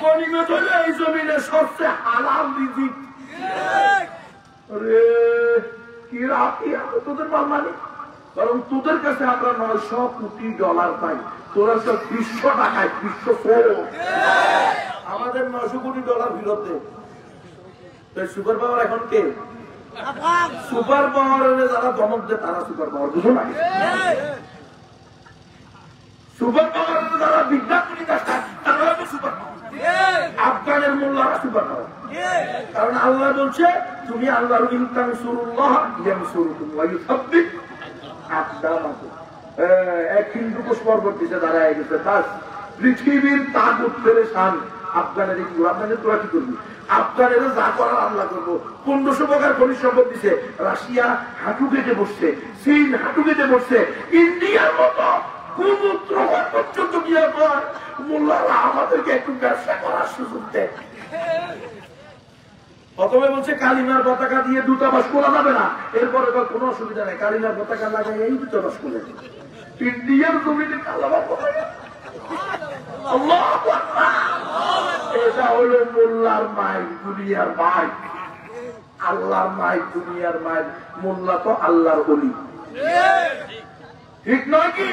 গনিমত হলো এই জমিনের সবচেয়ে হালাল রিজিক। কি রাতি তোদের মাল মালিক, কারণ তোদের কাছে আমরা $900 কোটি পাই, তোরা সব 200 টাকায় 200 আমাদের $900 কোটি ফেরত দেয়। সুপার পাওয়ার এখন কে? সুপার পাওয়ারের যারা দমক দেয় তারা সুপার পাওয়ার, বুঝো না? সুপার পাওয়ারের যারা বিদ্যা করি তারা হচ্ছে সুপার পাওয়ার। আফগানের মোল্লারা সুপার পাওয়ার, কারণ আল্লাহ বলছে তুমি আল্লাহর ইন তানসুরুল্লাহ ইয়ানসুরকুম ওয়া ইউসাব্বিত আকদামাকুম। এক হিন্দু পর্বত দিতে দাঁড়ায় গেছে, বাস পৃথিবীর তাগুত পেরেশান। আফগানের কি আপনাদের তোরা কি করবি? আফগানের যা করার আল্লাহ করবো। 1500 প্রকার খনিজ সম্পদ দিছে। রাশিয়া হাঁটু কেটে বসছে, চীন হাঁটু কেটে বসছে, ইন্ডিয়ার মতো সমুদ্র পর্যন্ত গিয়ে মোল্লারা আমাদেরকে একটু ব্যবসা করার সুযোগ দেয়। প্রথমে বলছে কালিমার পতাকা দিয়ে দূতাবাস করা যাবে না, এরপরে কোনো অসুবিধা নেই, কালিমার পতাকা লাগাই এই দূতাবাস করে। ইন্ডিয়ার জমিনে কালামা পড়ে আল্লাহু আকবার। এটা হলো মোল্লার মাইক, দুনিয়ার মাইক। আল্লাহর মাইক, দুনিয়ার মাইক। মোল্লা তো আল্লাহর ওলি, ঠিক নয় কি?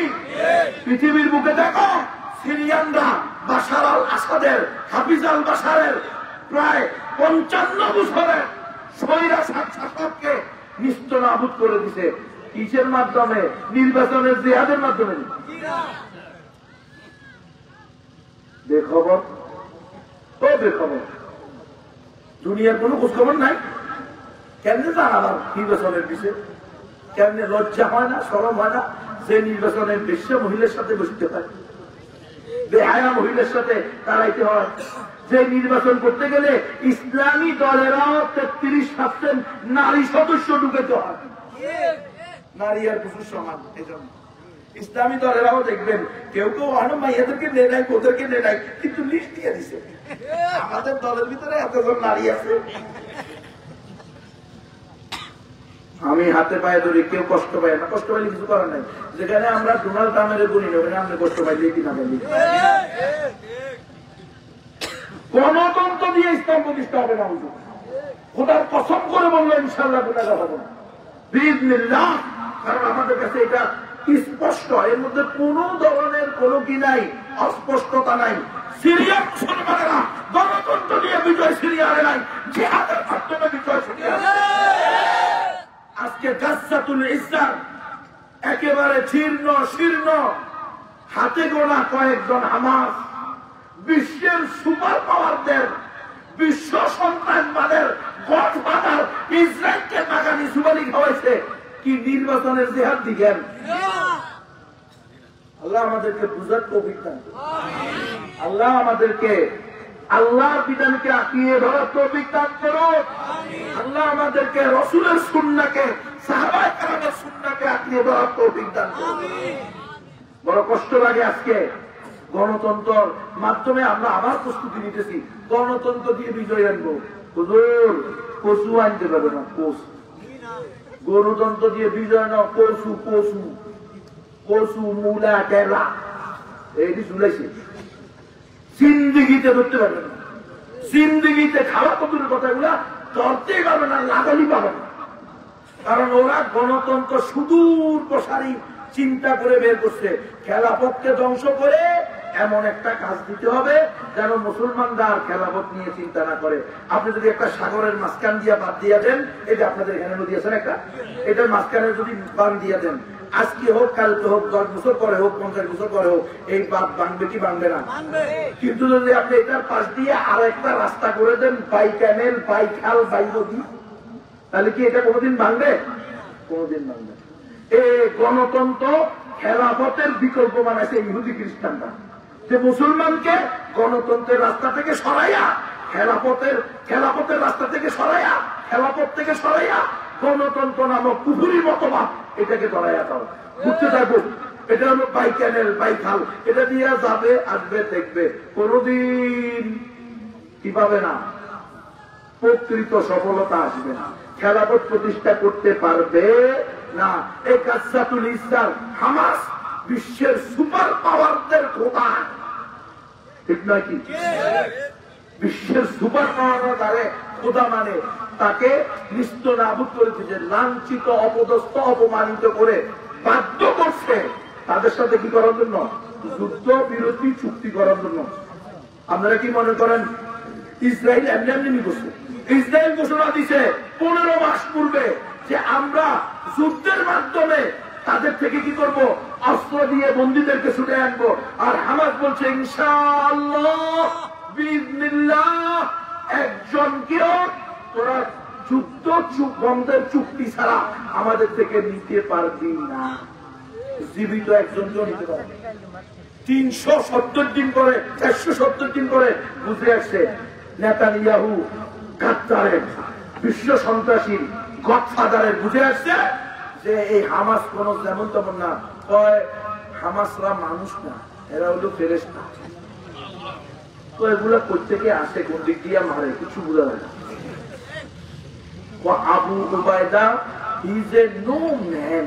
পৃথিবীর বুকে দেখো সিরিয়ানরা বাশার আল আসাদের, হাফিজ আল বাশারের প্রায় 55 বছরের স্বৈরাচার শাসককে নিস্তানাবুদ করে দিছে। কিসের মাধ্যমে? নির্বাচনের জিহাদের মাধ্যমে। বেখবর, ও বেখবর, দুনিয়ার কোন খোঁজখবর নাই। কেমনে জানাবার নির্বাচনের বিষয়ে? কেমনে লজ্জা হয় না, শরম হয় না যে নির্বাচনের বেশ্যা মহিলার সাথে বসতে পারে, বেহায়া মহিলার সাথে দাঁড়াইতে হয়? যে নির্বাচন করতে গেলে ইসলামী দলেরাও 33% নারী সদস্য ঢুকাতে হয়। নারী আর পুরুষ সমান। এই জন্য ইসলামী দলেরাও দেখবেন কেউ কেউ আনো মাইয়াদেরকে নেয় নাই, ওদেরকে নেয় নাই, কিন্তু লিস্ট দিয়ে দিছে আমাদের দলের ভিতরে এতজন নারী আছে। আমি হাতে পায়ে ধরি, কেউ কষ্ট পায় না। কষ্ট পাইলে কিছু করার নাই। যেখানে আমরা ডোনাল্ড ট্রাম্পের গুণী নেবেন, আপনি কষ্ট পাইলে কিনা পাইলে। গণতন্ত্র দিয়ে ইসলাম প্রতিষ্ঠা হবে না। খোদার কসম করে বললো ইনশাআল্লাহ গুনাহগার হবে না বিইজনিল্লাহ। কারণ আমাদের কাছে এটা স্পষ্ট, এর মধ্যে কোন ধরনের কোন কি নাই, অস্পষ্টতা নাই। সিরিয়ার মুসলমানেরা গণতন্ত্র দিয়ে বিজয় সিরিয়ারে নাই, জিহাদের মাধ্যমে বিজয় সিরিয়ারে। আজকে গাজ্জাতুল ইসলাম একেবারে ছিন্ন শীর্ণ, হাতে গোনা কয়েকজন হামাস বিশ্বের সুপার পাওয়ারদের, বিশ্ব সন্ত্রাসবাদের গডফাদার ইসরায়েলকে বাগানি সুবালি খাওয়াইছে। কি নির্বাচনের জিহাদ দিবেন? আল্লাহ আমাদেরকে বুঝার তৌফিক দান করুন। আল্লাহ আমাদেরকে আল্লাহর বিধানকে আঁকিয়ে ধরার তৌফিক দান করুন। আল্লাহ আমাদেরকে রাসূলের সুন্নাহকে, সাহাবায়ে কেরামের সুন্নাহকে আঁকিয়ে ধরার তৌফিক দান করুন। বড় কষ্ট লাগে আজকে গণতন্ত্রের মাধ্যমে আমরা আবার প্রস্তুতি নিতেছি, গণতন্ত্র দিয়ে বিজয় আনবো। হুজুর, পশু আনতে পারবে না, পশু। গণতন্ত্র দিয়ে বিজয় নাও, পশু পশু পশু মূলা কেলা এইটি শুনেছি। জিন্দিগিতে ধরতে পারবে না, জিন্দিগিতে খাওয়া কতুর কথাগুলা ধরতেই পারবে না, লাগালি পাবে না। কারণ ওরা গণতন্ত্র সুদূর প্রসারী চিন্তা করে বের করছে। খেলাফতকে ধ্বংস করে এমন একটা কাজ দিতে হবে যেন মুসলমানরা আর খেলাফত নিয়ে চিন্তা না করে। আপনি যদি একটা সাগরের মাঝখান দিয়ে বাদ দিয়ে দেন, এটা আপনাদের এখানে নদী আছেন একটা, এটার মাঝখানে যদি বাঁধ দিয়ে দেন, আজকে হোক কালকে হোক 10 বছর পরে হোক 50 বছর পরে হোক, এই বাঁধ ভাঙবে কি ভাঙবে না? কিন্তু যদি আপনি এটার পাশ দিয়ে আর একটা রাস্তা করে দেন, বাই ক্যানেল, বাই খাল, বাই নদী, তাহলে কি এটা কোনোদিন ভাঙবে? কোনোদিন ভাঙবে। এই গণতন্ত্র খেলাফতের বিকল্প বানাইছে ইহুদি খ্রিস্টানরা, যে মুসলমানকে গণতন্ত্রের রাস্তা থেকে সরাইয়া, খেলাফতের রাস্তা থেকে সরাইয়া, খেলাফত থেকে সরাইয়া গণতন্ত্র নামক কুফুরি মতবাদ এটাকে ধরাইয়া দাও। বুঝতে থাকবো, এটা হলো বাই ক্যানেল, বাই খাল, এটা দিয়ে যাবে, আসবে, দেখবে, কোনদিন কি পাবে না, প্রকৃত সফলতা আসবে না, খেলাফত প্রতিষ্ঠা করতে পারবে না। এই গাজ্জাতুল ইসলাম হামাস বিশ্বের সুপার পাওয়ারদের খোদা, ঠিক নয় কি? বিশ্বের সুপার পাওয়ার দ্বারে খোদা মানে তাকে নিস্তানাবুদ করে দিয়েছে, লাঞ্ছিত, অপদস্থ, অপমানিত করে বাধ্য করছে তাদের সাথে কি করার জন্য? যুদ্ধ বিরতি চুক্তি করার জন্য। আপনারা কি মনে করেন ইসরায়েল এমনি এমনি করছে? ইসরায়েল ঘোষণা দিছে 15 মাস পূর্বে যে আমরা যুদ্ধের মাধ্যমে তাদের থেকে কি করব? অস্ত্র দিয়ে বন্দীদেরকে ছুটে আনবো। আর হামাস বলছে ইনশাআল্লাহ বিইজনিল্লাহ একজনকেও তোরা যুদ্ধ বন্ধের চুক্তি ছাড়া আমাদের থেকে নিতে পারবি না। জীবিত একজনকেও নিতে পারবে। 370 দিন করে, 470 দিন করে বুঝে আসছে নেতানিয়াহু গাদ্দারের, বিশ্ব সন্ত্রাসী গডফাদারের বুঝে আসছে যে এই হামাস কোন যেমন তেমন না। কয় হামাসরা মানুষ না, এরা হলো ফেরেশতা। তো এগুলা কোথেকে আসে, কোন দিক দিয়ে মারে, কিছু বোঝা যায় না। Abu Ubaida is a no man.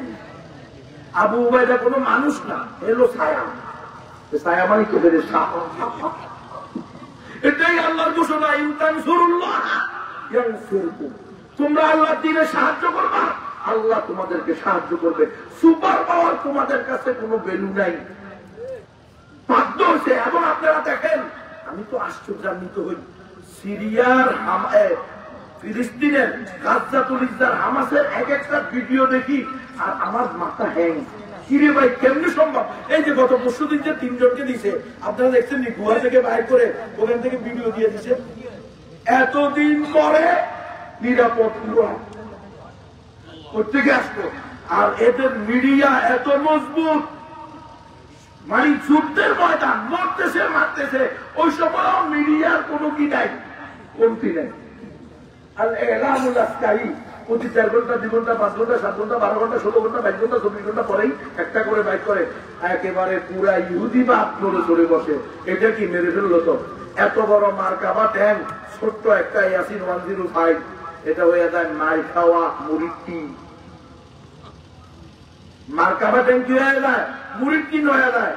Abu Ubaida কোনো মানুষ না, এলো ছায়া। ছায়া মানে তোদের এটাই আল্লাহর ঘোষণা, ইনতানসুরুল্লাহ ইয়ানসুরকুম। তোমরা আল্লাহর দ্বীনে সাহায্য করবা, আল্লাহ তোমাদেরকে সাহায্য করবে। সুপার পাওয়ার তোমাদের কাছে কোনো ভ্যালু নাই, বাধ্য হচ্ছে। এবং আপনারা দেখেন, আমি তো আশ্চর্যান্বিত হই, সিরিয়ার ফিলিস্তিনের গাজ্জাতুল ইসরার হামাসের এক একটা ভিডিও দেখি আর আমার মাথা হ্যাং। কিরে ভাই, কেমনি সম্ভব? এই যে গত পরশুদিন যে 3 জনকে দিছে, আপনারা দেখছেন নি, গুহা থেকে বাইর করে ওখান থেকে ভিডিও দিয়ে দিছে। এতদিন পরে নিরাপদ গুহা কোথেকে আসলো? আর এদের মিডিয়া এত মজবুত, মানে যুদ্ধের ময়দান, মরতেছে মারতেছে, ওই সময় মিডিয়ার কোনো কি নাই, কমতি নাই। আর এলামুল আসকারি প্রতি 4 ঘন্টা 2 ঘন্টা 5 ঘন্টা 7 ঘন্টা 12 ঘন্টা 16 ঘন্টা 22 ঘন্টা 24 ঘন্টা পরেই একটা করে বাইক করে একেবারে পুরা ইহুদি বাপ নড়ে চড়ে বসে। এটা কি মেরে ফেললো? তো এত বড় মার্কাবা ট্যাঙ্ক, ছোট্ট একটা ইয়াসিন 105, এটা হয়ে যায় মাই খাওয়া মুরিদ। মার্কাবা ট্যাঙ্ক কি হয়ে যায়? মুরিদ হয়ে যায়।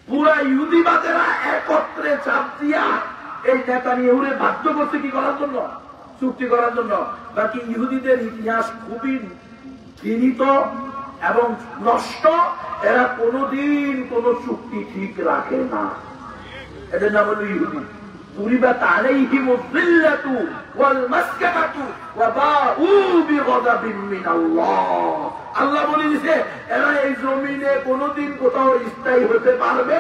পুরা ইহুদিবাদেরা একত্রে চাপ দিয়া এই নেতানিয়াহুরে বাধ্য করছে কি করার জন্য? চুক্তি করার জন্য। বাকি ইহুদিদের ইতিহাস খুবই ঘৃণিত এবং নষ্ট। এরা কোনদিন কোন চুক্তি ঠিক রাখে না। এদের নাম হল ইহুদি। ضربت عليهم الذلة والمسكنة وباءوا بغضب من الله। আল্লাহ বলে দিয়েছে এরা এই জমিনে কোনদিন কোথাও স্থায়ী হতে পারবে।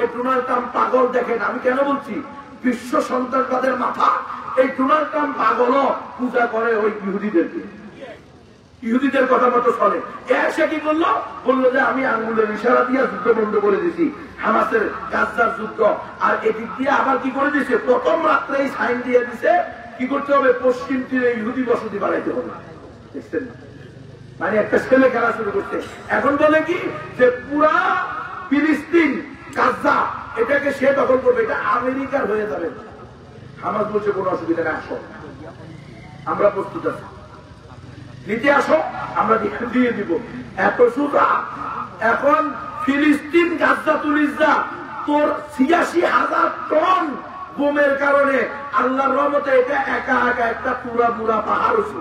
এই ডোনাল্ড ট্রাম্প পাগল, দেখেন আমি কেন বলছি, বিশ্ব সন্ত্রাসবাদের মাথা। এই ডোনাল্ড ট্রাম্প পাগলও পূজা করে ওই ইহুদিদেরকে, ইহুদিদের কথা মতো চলে। এসে কি করলো? বললো যে আমি আঙ্গুলের ইশারা দিয়ে যুদ্ধ বন্ধ করে দিছি, হামাসের গাজার যুদ্ধ। আর এদিক দিয়ে আবার কি করে দিছে? প্রথম রাত্রেই সাইন দিয়ে দিছে কি করতে হবে? পশ্চিম তীরে ইহুদি বসতি বাড়াইতে হবে। দেখছেন, মানে একটা ছেলে খেলা শুরু করছে। এখন বলে কি যে পুরা ফিলিস্তিন গাজা এটাকে সে দখল করবে, এটা আমেরিকার হয়ে যাবে। হামাস বলছে কোনো অসুবিধা নেই, আসো আমরা প্রস্তুত আছি, নিতে আসো, আমরা দিয়ে দিব। এত সুদা এখন ফিলিস্তিন গাজ্জাতুল ইসরার তোর 86,000 টন বোমের কারণে আল্লাহর রহমতে এটা একা একা একটা পুরা পুরা পাহাড় হচ্ছে।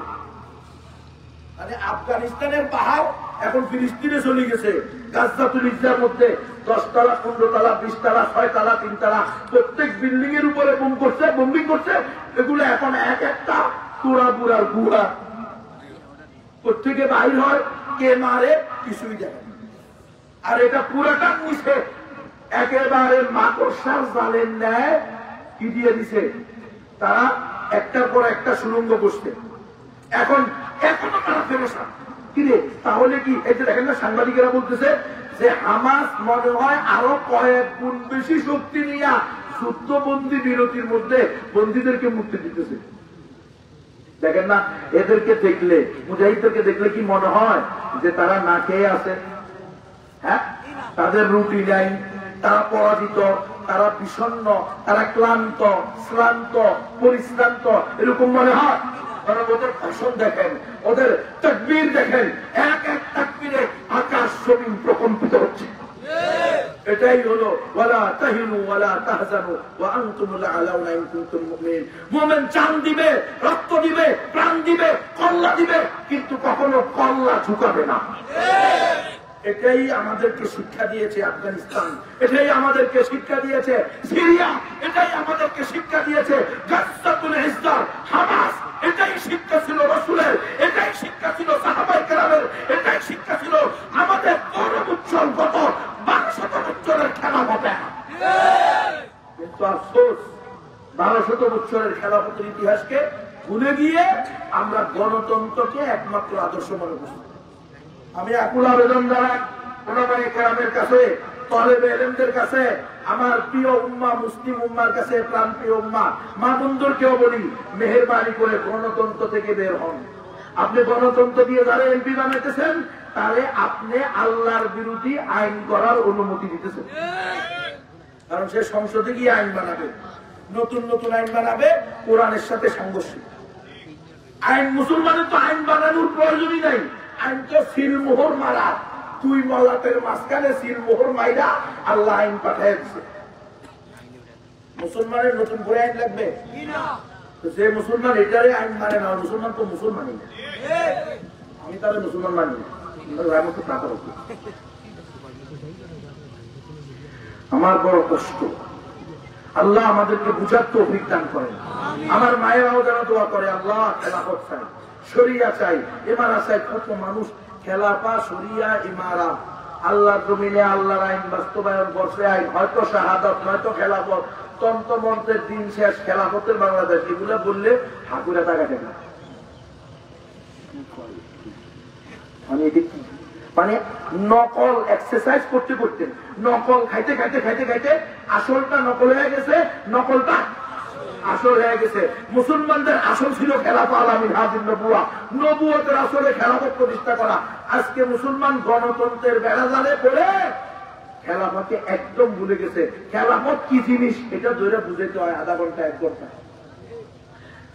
মানে আফগানিস্তানের পাহাড় এখন ফিলিস্তিনে চলে গেছে। গাজ্জাতুল ইসরার মধ্যে 10 তলা 15 তলা 20 তলা 6 তলা 3 তলা প্রত্যেক বিল্ডিং এর উপরে বোম করছে, বোম্বিং করছে। এগুলো এখন এক একটা পুরা পুরার গুহা। প্রত্যেকে বাইর হয়, কে মারে কিছুই দেখে। আর এটা পুরাটা নিচে একেবারে মাকড়সার জালের ন্যায় কি দিয়ে দিছে, তারা একটার পর একটা সুড়ঙ্গ বসছে। এখনো তারা ফেরোসা কিরে, তাহলে কি এই যে দেখেন না, সাংবাদিকেরা বলতেছে যে হামাস মনে হয় আরো কয়েক গুণ বেশি শক্তি নিয়ে যুদ্ধবন্দী বিরতির মধ্যে বন্দীদেরকে মুক্তি দিতেছে। দেখেন না, এদেরকে দেখলে, মুজাহিদদেরকে দেখলে কি মনে হয় যে তারা না খেয়ে আছে? হ্যাঁ, তাদের রুটি নাই, তারা পরাজিত, তারা বিষণ্ণ, তারা ক্লান্ত, শ্রান্ত, পরিশ্রান্ত এরকম মনে হয়? কারণ ওদের ভাষণ দেখেন, ওদের তাকবীর দেখেন, এক এক তাকবীরে আকাশ জমিন প্রকম্পিত হচ্ছে। এটাই হলো ওয়ালা তাহিনু ওয়ালা তাহজানু ওয়া আনতুমুল আলাউনা ইন কুনতুম মুমিনিন। মুমিন জান দিবে, রক্ত দিবে, প্রাণ দিবে, কল্লা দিবে, কিন্তু কখনো কল্লা ঝুঁকাবে না। এটাই আমাদেরকে শিক্ষা দিয়েছে আফগানিস্তান, এটাই আমাদেরকে শিক্ষা দিয়েছে সিরিয়া, এটাই আমাদেরকে শিক্ষা দিয়েছে গাজ্জাতুল ইসরার, হামাস। এটাই শিক্ষা ছিল রাসূলের, এটাই শিক্ষা ছিল সাহাবায়ে কেরামের, এটাই শিক্ষা ছিল আমাদের গৌরব উজ্জ্বল গত 1200 বছরের খেলাফতে। কিন্তু আফসোস 1200 বছরের খেলাফতের ইতিহাসকে ভুলে গিয়ে আমরা গণতন্ত্রকে একমাত্র আদর্শ মনে করছি। আমি আকুল আবেদন জানাই ওলামায়ে কেরামের কাছে, তালেবে ইলমদের কাছে, আমার প্রিয় উম্মাহ মুসলিম উম্মার কাছে, প্রাণ প্রিয় উম্মাহ মা বন্ধুদেরকেও বলি, মেহেরবানি করে গণতন্ত্র থেকে বের হন। আপনি গণতন্ত্র দিয়ে যারা এমপি বানাইতেছেন, তাহলে আপনি আল্লাহর বিরোধী আইন করার অনুমতি দিতেছেন। কারণ সে সংসদে গিয়ে আইন বানাবে, নতুন নতুন আইন বানাবে, কোরআনের সাথে সাংঘর্ষিক আইন। মুসলমানের তো আইন বানানোর প্রয়োজনই নাই, আইন তো সিলমোহর মারা, তুই মলাটের মাঝখানে সিলমোহর মাইরা আল্লাহ আইন পাঠিয়ে দিচ্ছে। মুসলমানের নতুন করে আইন লাগবে, যে মুসলমান এটারে আইন মানে না, মুসলমান তো মুসলমানই না। আমি তাহলে মুসলমান মানি না, আমার বড় কষ্ট। আল্লাহ আমাদেরকে বুঝার তৌফিক দান করেন। আমার মায়েরাও যেন দোয়া করে, আল্লাহ খেলাফত চাই, শরিয়া চাই, ইমারা চাই। কত মানুষ খেলাফা, শরিয়া, ইমারা, আল্লাহর জমিনে আল্লাহর আইন বাস্তবায়ন করছে, আইন হয়তো শাহাদাত নয়তো খেলাফত, তন্ত্রমন্ত্রের দিন শেষ, খেলাফতের বাংলাদেশ, এগুলো বললে ঠাকুরা টাকা দেবে। আমি দেখি মানে নকল এক্সারসাইজ করতে করতে, নকল খাইতে খাইতে খাইতে খাইতে আসলটা নকল হয়ে গেছে, নকলটা আসল হয়ে গেছে। মুসলমানদের আসল ছিল খেলাফত আলামিন হাজির নবুয়া, নবুয়তের আসলে খেলাফত প্রতিষ্ঠা করা। আজকে মুসলমান গণতন্ত্রের বেড়াজালে পড়ে খেলাফতকে একদম ভুলে গেছে। খেলাফত কি জিনিস এটা ধরে বুঝাইতে হয় আধা ঘন্টা, 1 ঘন্টা,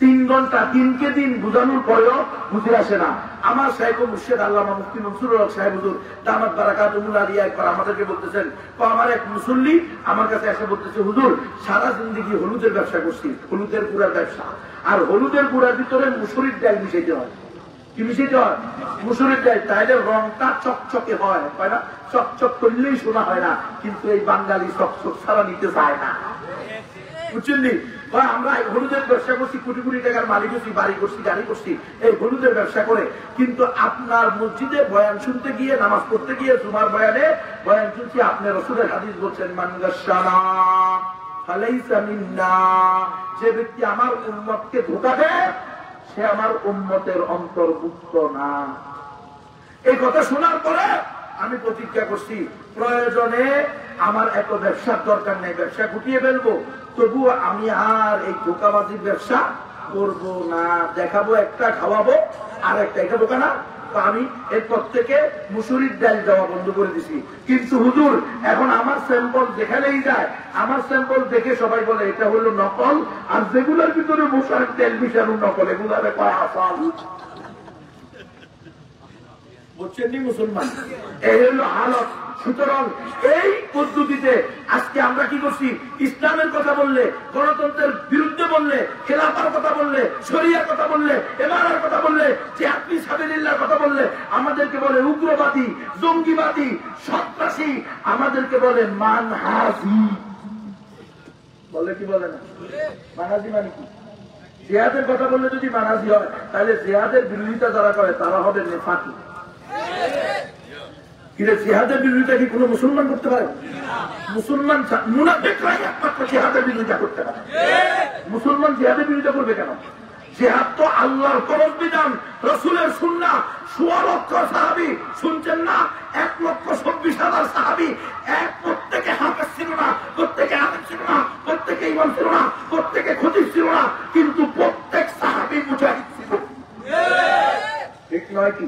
3 ঘন্টা, দিনকে দিন বুঝানোর পরেও বুঝে আসে না। আমার শাইখ মুর্শিদ আল্লামা মুফতি মনসুরুল হক সাহেব হুজুর দামাত বারাকাতুহুল আলিয়া একবার আমাদেরকে বলতেছেন, আমার এক মুসল্লি আমার কাছে এসে বলতেছে, হুজুর সারা জিন্দেগি হলুদের ব্যবসা করছি, হলুদের গুঁড়ার ব্যবসা, আর হলুদের গুঁড়ার ভিতরে মুসুরির ডাল মিশাইতে হয়। কি মিশাইতে হয়? মুসুরির ডাল, তাইলে রংটা চকচকে হয়, হয় না? চকচক করলেই শোনা হয় না, কিন্তু এই বাঙালি চকচক ছাড়া নিতে চায় না, বুঝছেন? আমরা হলুদের ব্যবসা করছি, কোটি কোটি টাকার মালিক করছি, বাড়ি করছি, গাড়ি করছি, এই হলুদের ব্যবসা করে। কিন্তু আপনার মসজিদে বয়ান শুনতে গিয়ে, নামাজ পড়তে গিয়ে, জুমার বয়ানে বয়ান শুনছি, আপনি রাসূলের হাদিস বলছেন, মান গাশশানা ফালাইসা মিন্না, যে ব্যক্তি আমার উম্মতকে ধোঁকা দেয় সে আমার উম্মতের অন্তর্ভুক্ত না। এই কথা শোনার পরে আমি প্রতিজ্ঞা করছি, প্রয়োজনে আমার এত ব্যবসার দরকার নেই, ব্যবসা গুটিয়ে ফেলবো, তবুও আমি আর এই ধোঁকাবাজির ব্যবসা করব না। দেখাবো একটা, খাওয়াবো আর একটা, এটা বোকা না? তো আমি এরপর থেকে মুসুরির ডাল দেওয়া বন্ধ করে দিছি। কিন্তু হুজুর এখন আমার স্যাম্পল দেখালেই যায়, আমার স্যাম্পল দেখে সবাই বলে এটা হলো নকল, আর যেগুলোর ভিতরে মুসুরির ডাল মিশানো নকল, এগুলো কয় আসল। বুঝছেন নি মুসলমান? এই হলো হালত। সুতরাং এই পদ্ধতিতে আজকে আমরা কি করছি, ইসলামের কথা বললে, গণতন্ত্রের বিরুদ্ধে বললে, খেলাফার কথা বললে, শরিয়ার কথা বললে, ইমারার কথা বললে, জিহাদ ফি সাবিলিল্লাহর কথা বললে আমাদেরকে বলে উগ্রবাদী, জঙ্গিবাদী, সন্ত্রাসী, আমাদেরকে বলে মানহাজি। বলে কি বলে না? মানহাজি মানে কি? জিহাদের কথা বললে যদি মানহাজি হয়, তাহলে জিহাদের বিরোধিতা যারা করে তারা হবে নেফাকি। জিহাদের বিরোধিতা কি কোন মুসলমান করতে পারে? মুসলমান মুনাফিকরাই একমাত্র জিহাদের বিরোধিতা করতে পারে। মুসলমান জিহাদের বিরোধিতা করবে কেন? জিহাদ তো আল্লাহর ফরজ বিধান, রাসূলের সুন্নাহ। 16 লক্ষ সাহাবী, শুনছেন না? 1,26,000 সাহাবী, প্রত্যেকে হাফেজ ছিল না, প্রত্যেকে আলেম ছিল না, প্রত্যেকে ইমাম ছিল না, প্রত্যেকে খতিব ছিল না, কিন্তু প্রত্যেক সাহাবী মুজাহিদ ছিল। ঠিক নয় কি?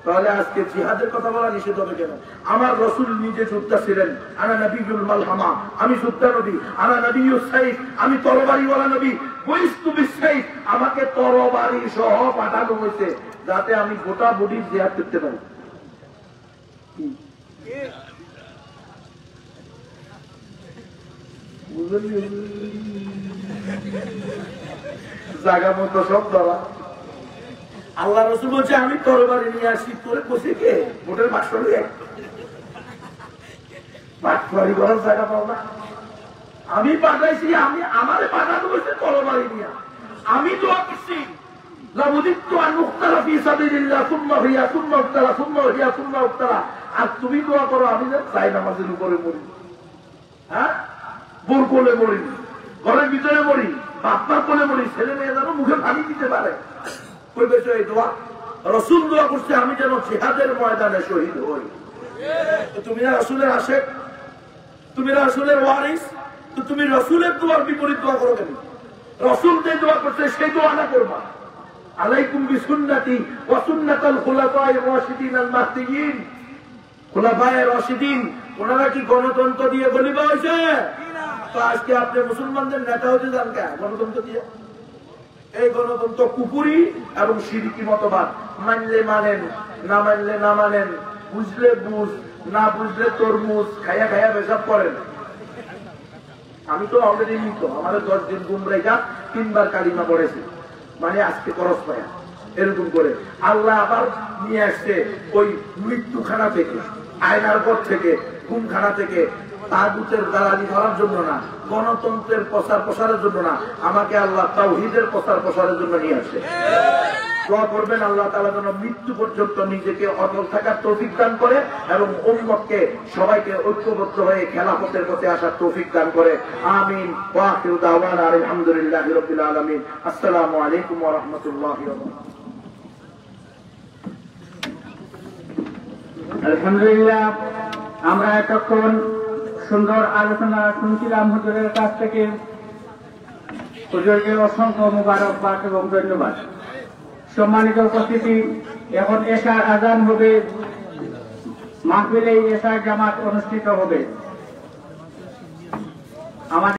তাহলে আজকে জিহাদের কথা বলা নিষেধ হবে কেন? আমার রাসূল নিজে যোদ্ধা ছিলেন, আনা নবিয়ুল মালহামা, আমি যোদ্ধা নবী, আনা নবিয়ুস সাইফ, আমি তরবারিওয়ালা নবী, বইস্তু বিসাইফ, আমাকে তরবারি সহ পাঠানো হয়েছে যাতে আমি গোটা বডি জিহাদ করতে পারি। জায়গা মতো সব ধরা। আল্লাহ রাসূল বলছে আমি তরবারি নিয়ে আসি, তোরে বসে কে ভোটের বাক্সরি বাক্সরি করার জায়গা পাও না। আমি পাঠাইছি, আমি আমারে পাঠানো হয়েছে তরবারি নিয়ে। আমি দোয়া করছি আর তুমি দোয়া করো আমি চাই নামাজের উপরে মরি, হ্যাঁ, বোর কোলে মরি, ঘরের ভিতরে মরি, বাপমার কোলে মরি, ছেলে মেয়ে যেন মুখে পানি দিতে পারে। রসুল দোয়া করছে আমি যেন জিহাদের ময়দানে শহীদ হই। তুমি না রসুলের আশেক, তুমি রসুলের ওয়ারিস, তো তুমি রসুলের দোয়ার বিপরীত দোয়া করো কেন? রসুল যে দোয়া করছে সেই দোয়া না করবা। আলাইকুম বিসুন্নতি ওয়া সুন্নাতাল খুলাফায়ে রাশিদিন আল মাহদিয়িন। খুলাফায়ে রাশিদিন ওনারা কি গণতন্ত্র দিয়ে গলিবা হয়েছে? তো আজকে আপনি মুসলমানদের নেতা হতে যান কে? গণতন্ত্র দিয়ে এই গণতন্ত্র কুপুরি এবং শিরকি মতবাদ। মানলে মানেন, না মানলে না মানেন, বুঝলে বুঝ, না বুঝলে তরমুজ খাইয়া খাইয়া পেশাব করেন। আমি তো অলরেডি মৃত, আমাদের 10 দিন গুমরাইকা 3 বার কালিমা পড়েছে, মানে আজকে করস পায়া এরকম করে আল্লাহ আবার নিয়ে আসছে ওই মৃত্যুখানা থেকে, আয়নার পর থেকে, ঘুমখানা থেকে। তাগুতের দালালি করার জন্য না, গণতন্ত্রের প্রসারের জন্য না, আমাকে আল্লাহ তাওহীদের প্রসারের জন্য নিয়ে আসছে। দোয়া করবেন আল্লাহ তাআলা যেন মৃত্যু পর্যন্ত নিজেকে অটল থাকার তৌফিক দান করে এবং উম্মতকে সবাইকে ঐক্যবদ্ধ হয়ে খেলাফতের পথে আসার তৌফিক দান করে। আমিন। ওয়া আখিরু দাওয়ানা আলহামদুলিল্লাহি রাব্বিল আলামিন। আসসালামু আলাইকুম ওয়া রাহমাতুল্লাহি ওয়া বারাকাতুহু। আলহামদুলিল্লাহ, আমরা এতক্ষণ সুন্দর আলোচনা শুনছিলাম হুজুরের কাছ থেকে। হুজুরকে অসংখ্য মুবারকবাদ এবং ধন্যবাদ। সম্মানিত উপস্থিতি, এখন এশার আজান হবে, মাহফিলে এশার জামাত অনুষ্ঠিত হবে। আমাদের